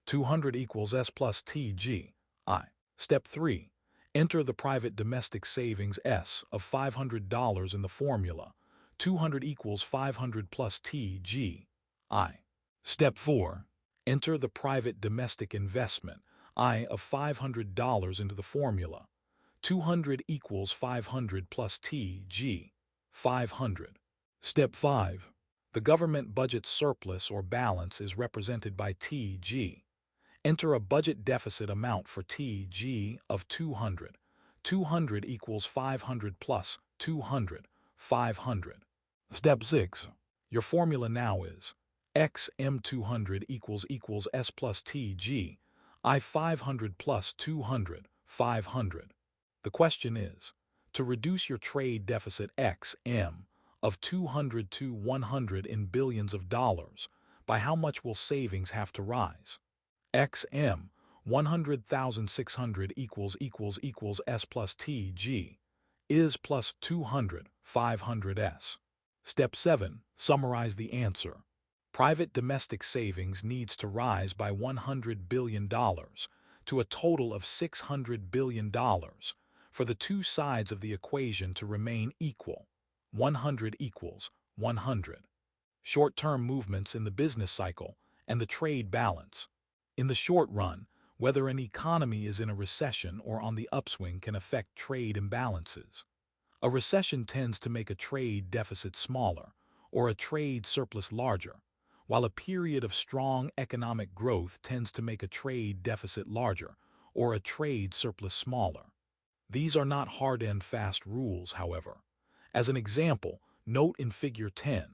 200 equals S plus TG, I. Step 3. Enter the private domestic savings S of $500 in the formula. 200 equals 500 plus TG, I. Step 4. Enter the private domestic investment I of $500 into the formula. 200 equals 500 plus TG, 500. Step 5. The government budget surplus or balance is represented by TG. Enter a budget deficit amount for TG of 200. 200 equals 500 plus 200, 500. Step 6. Your formula now is XM200 equals S plus TG, I 500 plus 200, 500. The question is, to reduce your trade deficit XM of 200 to 100 in billions of dollars, by how much will savings have to rise? XM 100,600 equals S plus TG is plus 200, 500S. Step 7. Summarize the answer. Private domestic savings needs to rise by $100 billion to a total of $600 billion for the two sides of the equation to remain equal. 100 equals 100. Short-term movements in the business cycle and the trade balance. In the short run, whether an economy is in a recession or on the upswing can affect trade imbalances. A recession tends to make a trade deficit smaller or a trade surplus larger, while a period of strong economic growth tends to make a trade deficit larger or a trade surplus smaller. These are not hard and fast rules, however. As an example, note in Figure 10.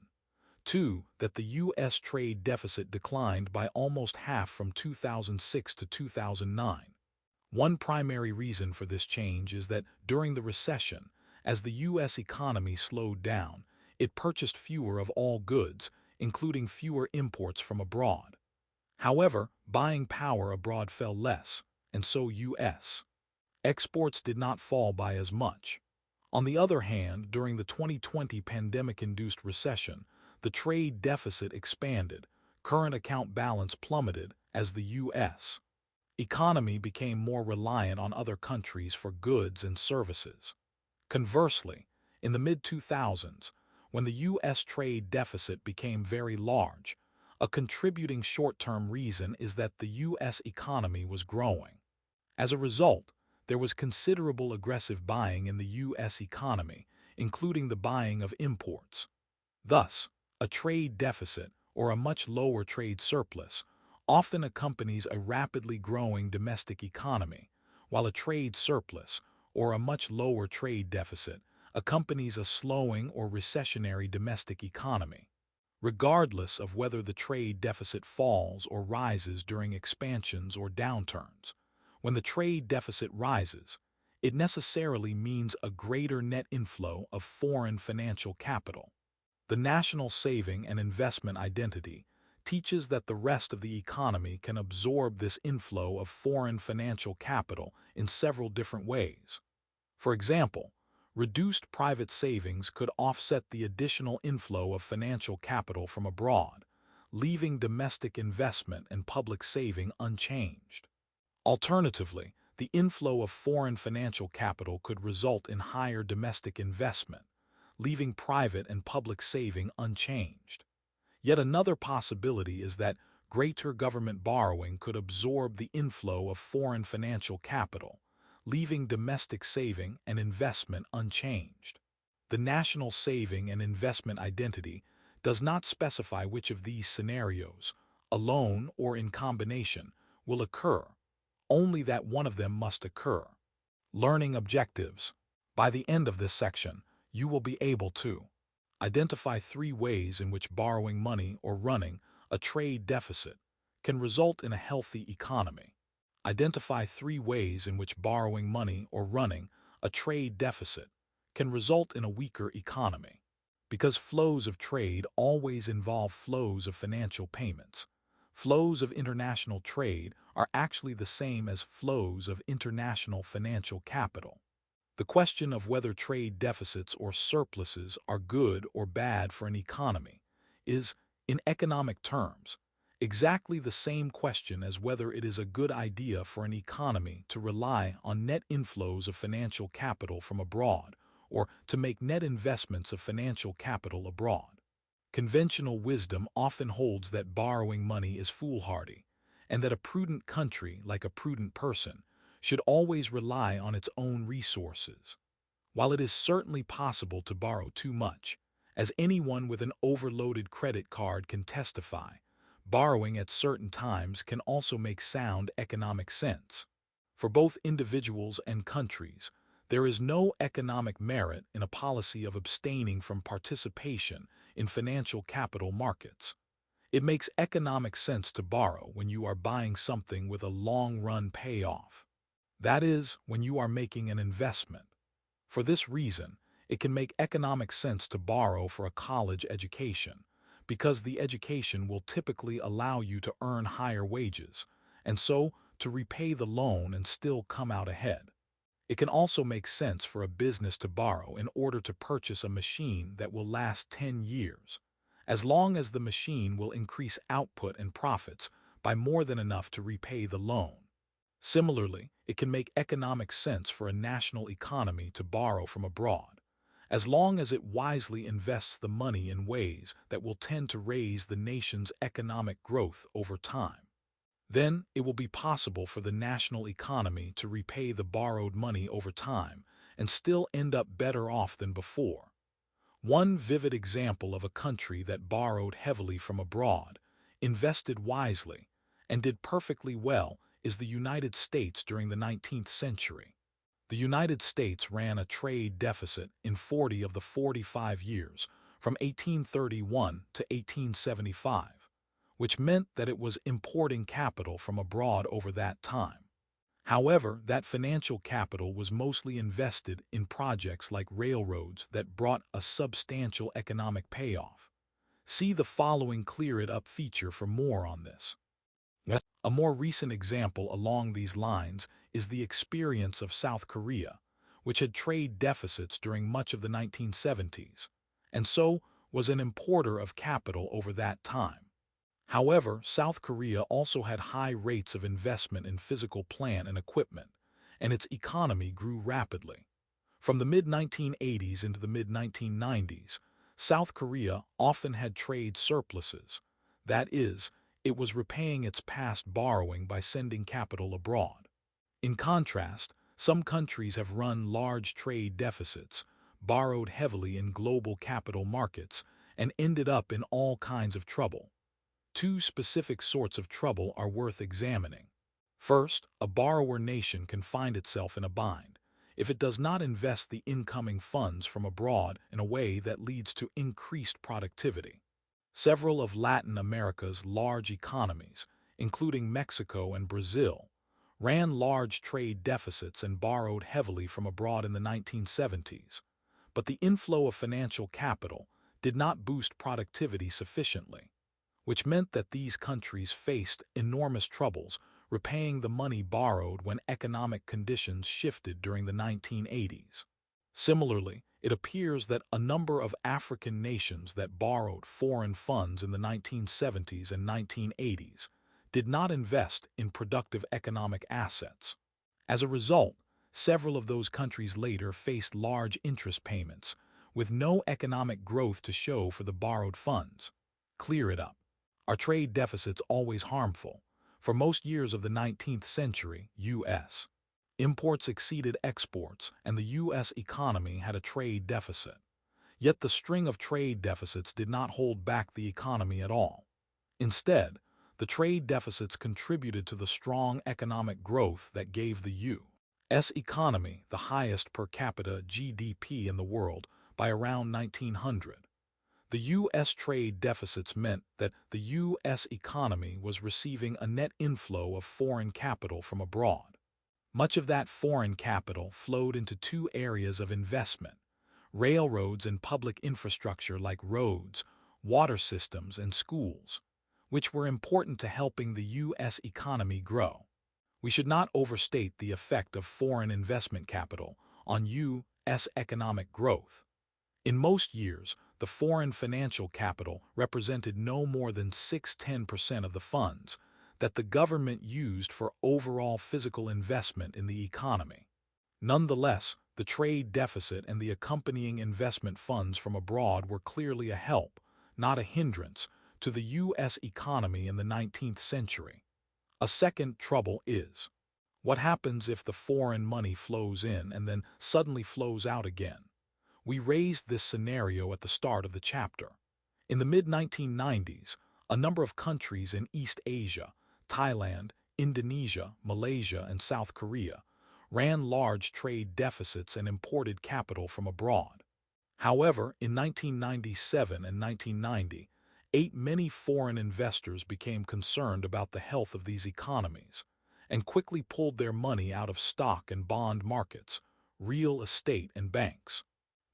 2. That the U.S. trade deficit declined by almost half from 2006 to 2009. One primary reason for this change is that during the recession, as the U.S. economy slowed down, it purchased fewer of all goods, including fewer imports from abroad. However, buying power abroad fell less, and so U.S. exports did not fall by as much. On the other hand, during the 2020 pandemic-induced recession, the trade deficit expanded, current account balance plummeted as the U.S. economy became more reliant on other countries for goods and services. Conversely, in the mid-2000s, when the U.S. trade deficit became very large, a contributing short-term reason is that the U.S. economy was growing. As a result, there was considerable aggressive buying in the U.S. economy, including the buying of imports. Thus, a trade deficit, or a much lower trade surplus, often accompanies a rapidly growing domestic economy, while a trade surplus, or a much lower trade deficit, accompanies a slowing or recessionary domestic economy. Regardless of whether the trade deficit falls or rises during expansions or downturns, when the trade deficit rises, it necessarily means a greater net inflow of foreign financial capital. The national saving and investment identity teaches that the rest of the economy can absorb this inflow of foreign financial capital in several different ways. For example, reduced private savings could offset the additional inflow of financial capital from abroad, leaving domestic investment and public saving unchanged. Alternatively, the inflow of foreign financial capital could result in higher domestic investment, leaving private and public saving unchanged. Yet another possibility is that greater government borrowing could absorb the inflow of foreign financial capital, leaving domestic saving and investment unchanged. The national saving and investment identity does not specify which of these scenarios, alone or in combination, will occur, only that one of them must occur. Learning objectives. By the end of this section, you will be able to identify 3 ways in which borrowing money or running a trade deficit can result in a healthy economy. Identify 3 ways in which borrowing money or running a trade deficit can result in a weaker economy. Because flows of trade always involve flows of financial payments, flows of international trade are actually the same as flows of international financial capital. The question of whether trade deficits or surpluses are good or bad for an economy is, in economic terms, Exactly the same question as whether it is a good idea for an economy to rely on net inflows of financial capital from abroad or to make net investments of financial capital abroad. Conventional wisdom often holds that borrowing money is foolhardy, and that a prudent country, like a prudent person, should always rely on its own resources. While it is certainly possible to borrow too much, as anyone with an overloaded credit card can testify, borrowing at certain times can also make sound economic sense. For both individuals and countries, there is no economic merit in a policy of abstaining from participation in financial capital markets. It makes economic sense to borrow when you are buying something with a long-run payoff. That is, when you are making an investment. For this reason, it can make economic sense to borrow for a college education, because the education will typically allow you to earn higher wages, and so to repay the loan and still come out ahead. It can also make sense for a business to borrow in order to purchase a machine that will last 10 years, as long as the machine will increase output and profits by more than enough to repay the loan. Similarly, it can make economic sense for a national economy to borrow from abroad, as long as it wisely invests the money in ways that will tend to raise the nation's economic growth over time. Then it will be possible for the national economy to repay the borrowed money over time and still end up better off than before. One vivid example of a country that borrowed heavily from abroad, invested wisely, and did perfectly well is the United States during the 19th century. The United States ran a trade deficit in 40 of the 45 years, from 1831 to 1875, which meant that it was importing capital from abroad over that time. However, that financial capital was mostly invested in projects like railroads that brought a substantial economic payoff. See the following Clear It Up feature for more on this. A more recent example along these lines is the experience of South Korea, which had trade deficits during much of the 1970s, and so was an importer of capital over that time. However, South Korea also had high rates of investment in physical plant and equipment, and its economy grew rapidly. From the mid-1980s into the mid-1990s, South Korea often had trade surpluses. That is, it was repaying its past borrowing by sending capital abroad. In contrast, some countries have run large trade deficits, borrowed heavily in global capital markets, and ended up in all kinds of trouble. Two specific sorts of trouble are worth examining. First, a borrower nation can find itself in a bind if it does not invest the incoming funds from abroad in a way that leads to increased productivity. Several of Latin America's large economies, including Mexico and Brazil, ran large trade deficits and borrowed heavily from abroad in the 1970s, but the inflow of financial capital did not boost productivity sufficiently, which meant that these countries faced enormous troubles repaying the money borrowed when economic conditions shifted during the 1980s. Similarly, it appears that a number of African nations that borrowed foreign funds in the 1970s and 1980s did not invest in productive economic assets. As a result, several of those countries later faced large interest payments, with no economic growth to show for the borrowed funds. Clear it up. Are trade deficits always harmful? For most years of the 19th century, U.S. imports exceeded exports, and the U.S. economy had a trade deficit. Yet the string of trade deficits did not hold back the economy at all. Instead, the trade deficits contributed to the strong economic growth that gave the U.S. economy the highest per capita GDP in the world by around 1900. The U.S. trade deficits meant that the U.S. economy was receiving a net inflow of foreign capital from abroad. Much of that foreign capital flowed into two areas of investment: railroads and public infrastructure like roads, water systems, and schools, which were important to helping the U.S. economy grow. We should not overstate the effect of foreign investment capital on U.S. economic growth. In most years, the foreign financial capital represented no more than 6–10% of the funds that the government used for overall physical investment in the economy. Nonetheless, the trade deficit and the accompanying investment funds from abroad were clearly a help, not a hindrance, to the U.S. economy in the 19th century. A second trouble is, what happens if the foreign money flows in and then suddenly flows out again? We raised this scenario at the start of the chapter. In the mid-1990s, a number of countries in East Asia, Thailand, Indonesia, Malaysia, and South Korea, ran large trade deficits and imported capital from abroad. However, in 1997 and 1990, many foreign investors became concerned about the health of these economies and quickly pulled their money out of stock and bond markets, real estate, and banks.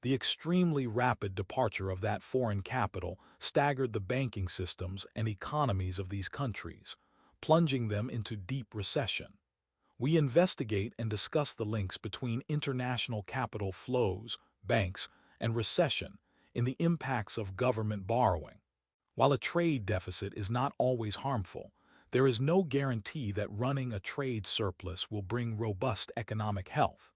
The extremely rapid departure of that foreign capital staggered the banking systems and economies of these countries, plunging them into deep recession. We investigate and discuss the links between international capital flows, banks, and recession in the impacts of government borrowing. While a trade deficit is not always harmful, there is no guarantee that running a trade surplus will bring robust economic health.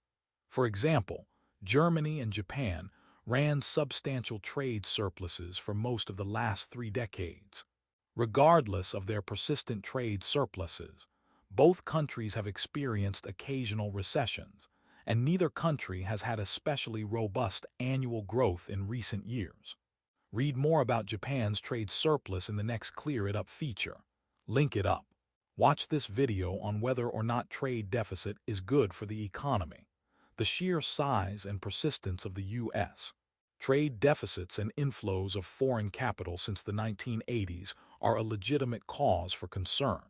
For example, Germany and Japan ran substantial trade surpluses for most of the last 3 decades. Regardless of their persistent trade surpluses, both countries have experienced occasional recessions, and neither country has had especially robust annual growth in recent years. Read more about Japan's trade surplus in the next Clear It Up feature. Link it up. Watch this video on whether or not trade deficit is good for the economy. The sheer size and persistence of the U.S. trade deficits and inflows of foreign capital since the 1980s are a legitimate cause for concern.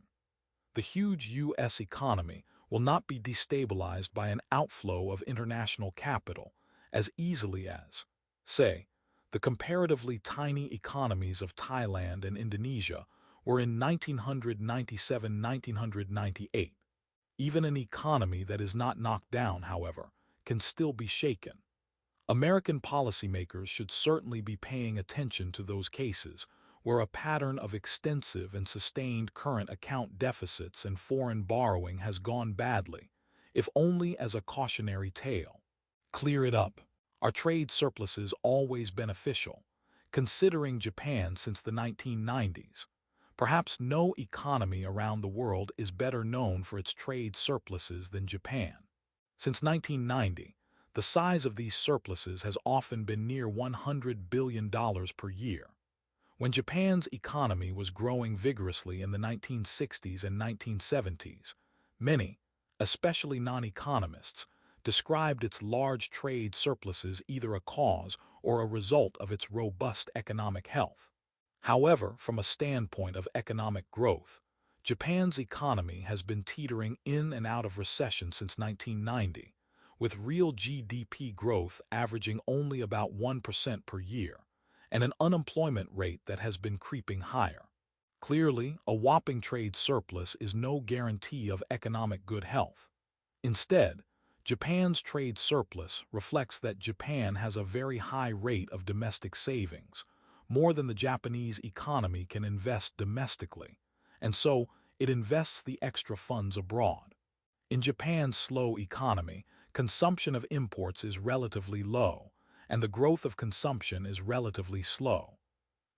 The huge U.S. economy will not be destabilized by an outflow of international capital as easily as, say, the comparatively tiny economies of Thailand and Indonesia were in 1997–1998. Even an economy that is not knocked down, however, can still be shaken. American policymakers should certainly be paying attention to those cases where a pattern of extensive and sustained current account deficits and foreign borrowing has gone badly, if only as a cautionary tale. Clear it up. Are trade surpluses always beneficial? Considering Japan since the 1990s, perhaps no economy around the world is better known for its trade surpluses than Japan. Since 1990, the size of these surpluses has often been near $100 billion per year. When Japan's economy was growing vigorously in the 1960s and 1970s, many, especially non-economists, described its large trade surpluses either a cause or a result of its robust economic health. However, from a standpoint of economic growth, Japan's economy has been teetering in and out of recession since 1990, with real GDP growth averaging only about 1% per year, and an unemployment rate that has been creeping higher. Clearly, a whopping trade surplus is no guarantee of economic good health. Instead, Japan's trade surplus reflects that Japan has a very high rate of domestic savings, more than the Japanese economy can invest domestically, and so it invests the extra funds abroad. In Japan's slow economy, consumption of imports is relatively low, and the growth of consumption is relatively slow.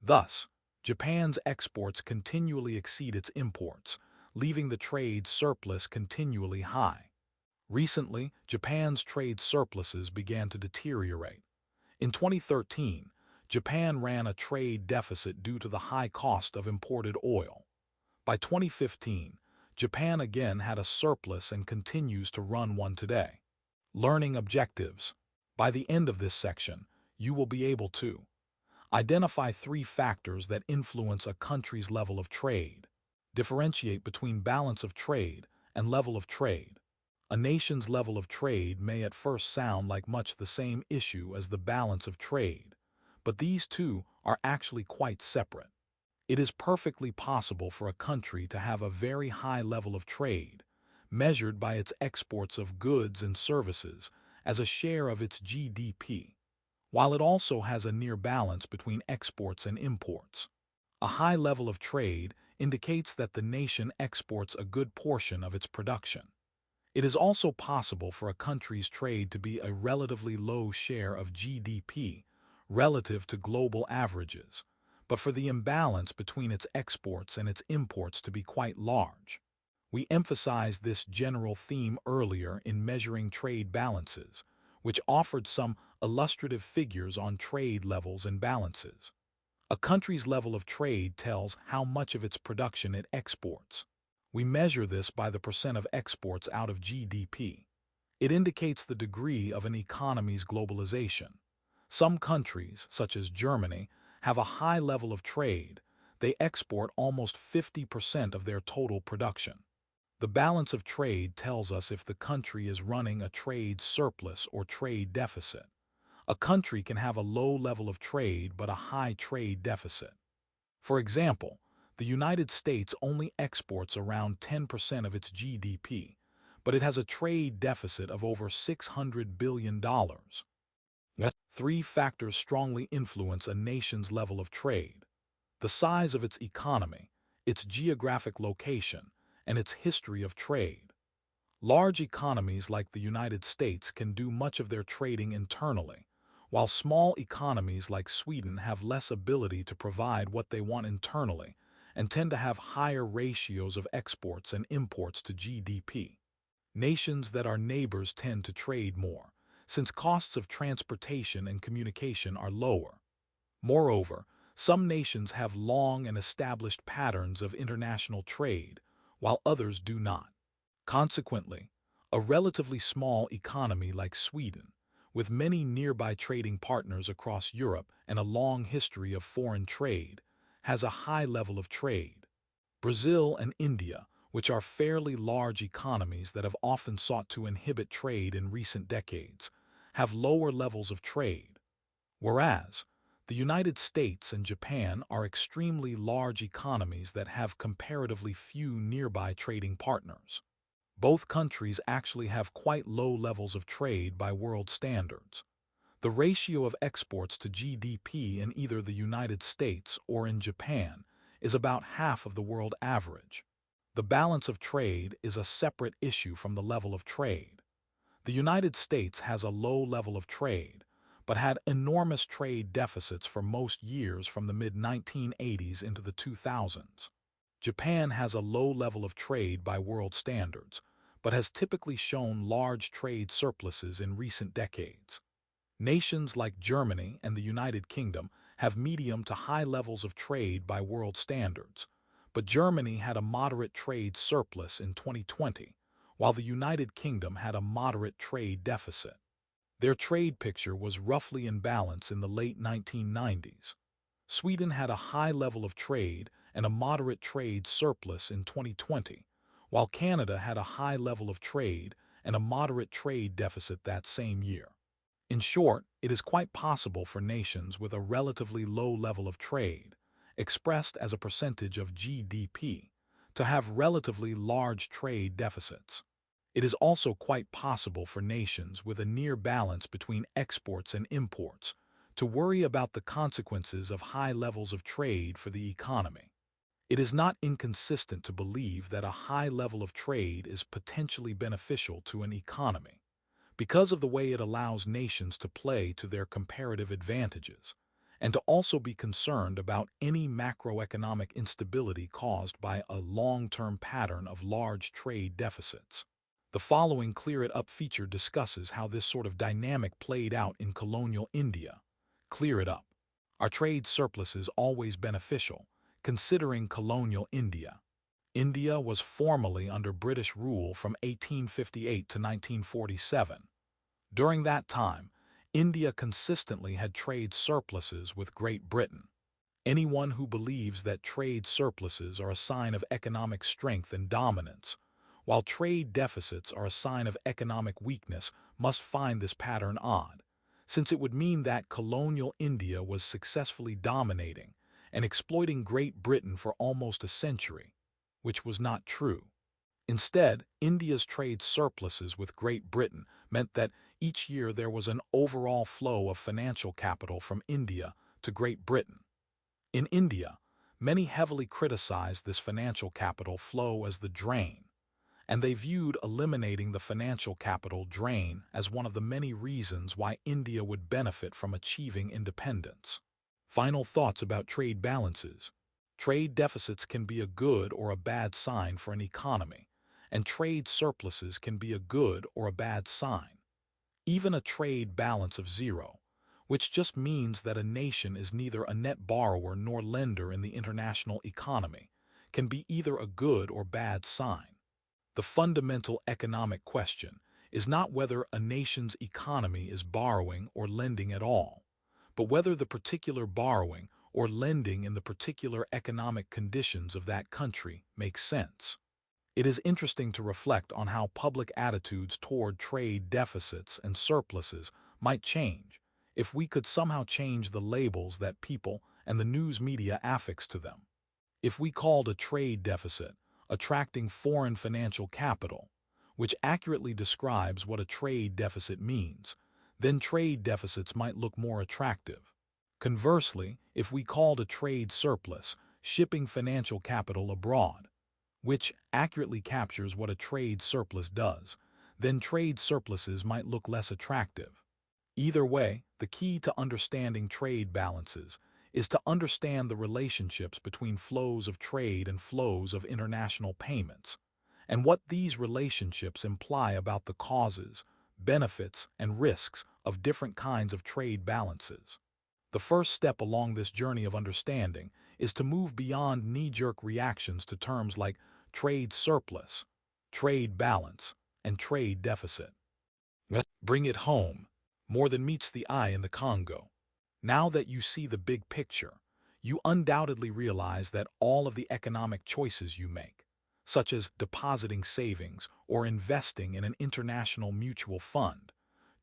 Thus, Japan's exports continually exceed its imports, leaving the trade surplus continually high. Recently, Japan's trade surpluses began to deteriorate. In 2013, Japan ran a trade deficit due to the high cost of imported oil. By 2015, Japan again had a surplus and continues to run one today. Learning objectives. By the end of this section, you will be able to identify 3 factors that influence a country's level of trade. Differentiate between balance of trade and level of trade. A nation's level of trade may at first sound like much the same issue as the balance of trade, but these two are actually quite separate. It is perfectly possible for a country to have a very high level of trade, measured by its exports of goods and services as a share of its GDP, while it also has a near balance between exports and imports. A high level of trade indicates that the nation exports a good portion of its production. It is also possible for a country's trade to be a relatively low share of GDP relative to global averages, but for the imbalance between its exports and its imports to be quite large. We emphasized this general theme earlier in measuring trade balances, which offered some illustrative figures on trade levels and balances. A country's level of trade tells how much of its production it exports. We measure this by the percent of exports out of GDP. It indicates the degree of an economy's globalization. Some countries, such as Germany, have a high level of trade. They export almost 50% of their total production. The balance of trade tells us if the country is running a trade surplus or trade deficit. A country can have a low level of trade but a high trade deficit. For example, the United States only exports around 10% of its GDP, but it has a trade deficit of over $600 billion. Three factors strongly influence a nation's level of trade: the size of its economy, its geographic location, and its history of trade. Large economies like the United States can do much of their trading internally, while small economies like Sweden have less ability to provide what they want internally and tend to have higher ratios of exports and imports to GDP. Nations that are neighbors tend to trade more, since costs of transportation and communication are lower. Moreover, some nations have long and established patterns of international trade, while others do not. Consequently, a relatively small economy like Sweden, with many nearby trading partners across Europe and a long history of foreign trade, has a high level of trade. Brazil and India, which are fairly large economies that have often sought to inhibit trade in recent decades, have lower levels of trade. Whereas, the United States and Japan are extremely large economies that have comparatively few nearby trading partners. Both countries actually have quite low levels of trade by world standards. The ratio of exports to GDP in either the United States or in Japan is about half of the world average. The balance of trade is a separate issue from the level of trade. The United States has a low level of trade, but had enormous trade deficits for most years from the mid-1980s into the 2000s. Japan has a low level of trade by world standards, but has typically shown large trade surpluses in recent decades. Nations like Germany and the United Kingdom have medium to high levels of trade by world standards, but Germany had a moderate trade surplus in 2020, while the United Kingdom had a moderate trade deficit. Their trade picture was roughly in balance in the late 1990s. Sweden had a high level of trade and a moderate trade surplus in 2020, while Canada had a high level of trade and a moderate trade deficit that same year. In short, it is quite possible for nations with a relatively low level of trade, expressed as a percentage of GDP, to have relatively large trade deficits. It is also quite possible for nations with a near balance between exports and imports to worry about the consequences of high levels of trade for the economy. It is not inconsistent to believe that a high level of trade is potentially beneficial to an economy, because of the way it allows nations to play to their comparative advantages, and to also be concerned about any macroeconomic instability caused by a long-term pattern of large trade deficits. The following Clear It Up feature discusses how this sort of dynamic played out in colonial India. Clear it up. Are trade surpluses always beneficial, considering colonial India? India was formally under British rule from 1858 to 1947. During that time, India consistently had trade surpluses with Great Britain. Anyone who believes that trade surpluses are a sign of economic strength and dominance, while trade deficits are a sign of economic weakness, must find this pattern odd, since it would mean that colonial India was successfully dominating and exploiting Great Britain for almost a century, which was not true. Instead, India's trade surpluses with Great Britain meant that each year there was an overall flow of financial capital from India to Great Britain. In India, many heavily criticized this financial capital flow as the drain, and they viewed eliminating the financial capital drain as one of the many reasons why India would benefit from achieving independence. Final thoughts about trade balances. Trade deficits can be a good or a bad sign for an economy, and trade surpluses can be a good or a bad sign. Even a trade balance of zero, which just means that a nation is neither a net borrower nor lender in the international economy, can be either a good or bad sign. The fundamental economic question is not whether a nation's economy is borrowing or lending at all, but whether the particular borrowing or lending in the particular economic conditions of that country makes sense. It is interesting to reflect on how public attitudes toward trade deficits and surpluses might change if we could somehow change the labels that people and the news media affix to them. If we called a trade deficit attracting foreign financial capital, which accurately describes what a trade deficit means, then trade deficits might look more attractive. Conversely, if we called a trade surplus shipping financial capital abroad, which accurately captures what a trade surplus does, then trade surpluses might look less attractive. Either way, the key to understanding trade balances is to understand the relationships between flows of trade and flows of international payments, and what these relationships imply about the causes, benefits, and risks of different kinds of trade balances. The first step along this journey of understanding is to move beyond knee-jerk reactions to terms like trade surplus, trade balance, and trade deficit. Bring it home, more than meets the eye in the Congo. Now that you see the big picture, you undoubtedly realize that all of the economic choices you make, such as depositing savings or investing in an international mutual fund,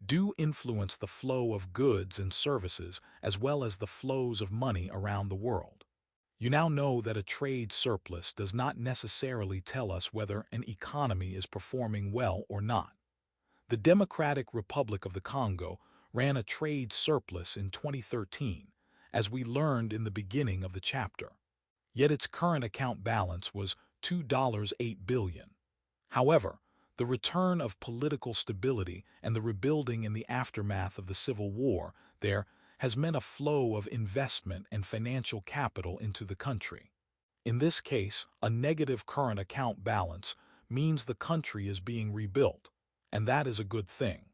do influence the flow of goods and services as well as the flows of money around the world. You now know that a trade surplus does not necessarily tell us whether an economy is performing well or not. The Democratic Republic of the Congo ran a trade surplus in 2013, as we learned in the beginning of the chapter. Yet its current account balance was $2.8 billion. However, the return of political stability and the rebuilding in the aftermath of the Civil War there has meant a flow of investment and financial capital into the country. In this case, a negative current account balance means the country is being rebuilt, and that is a good thing.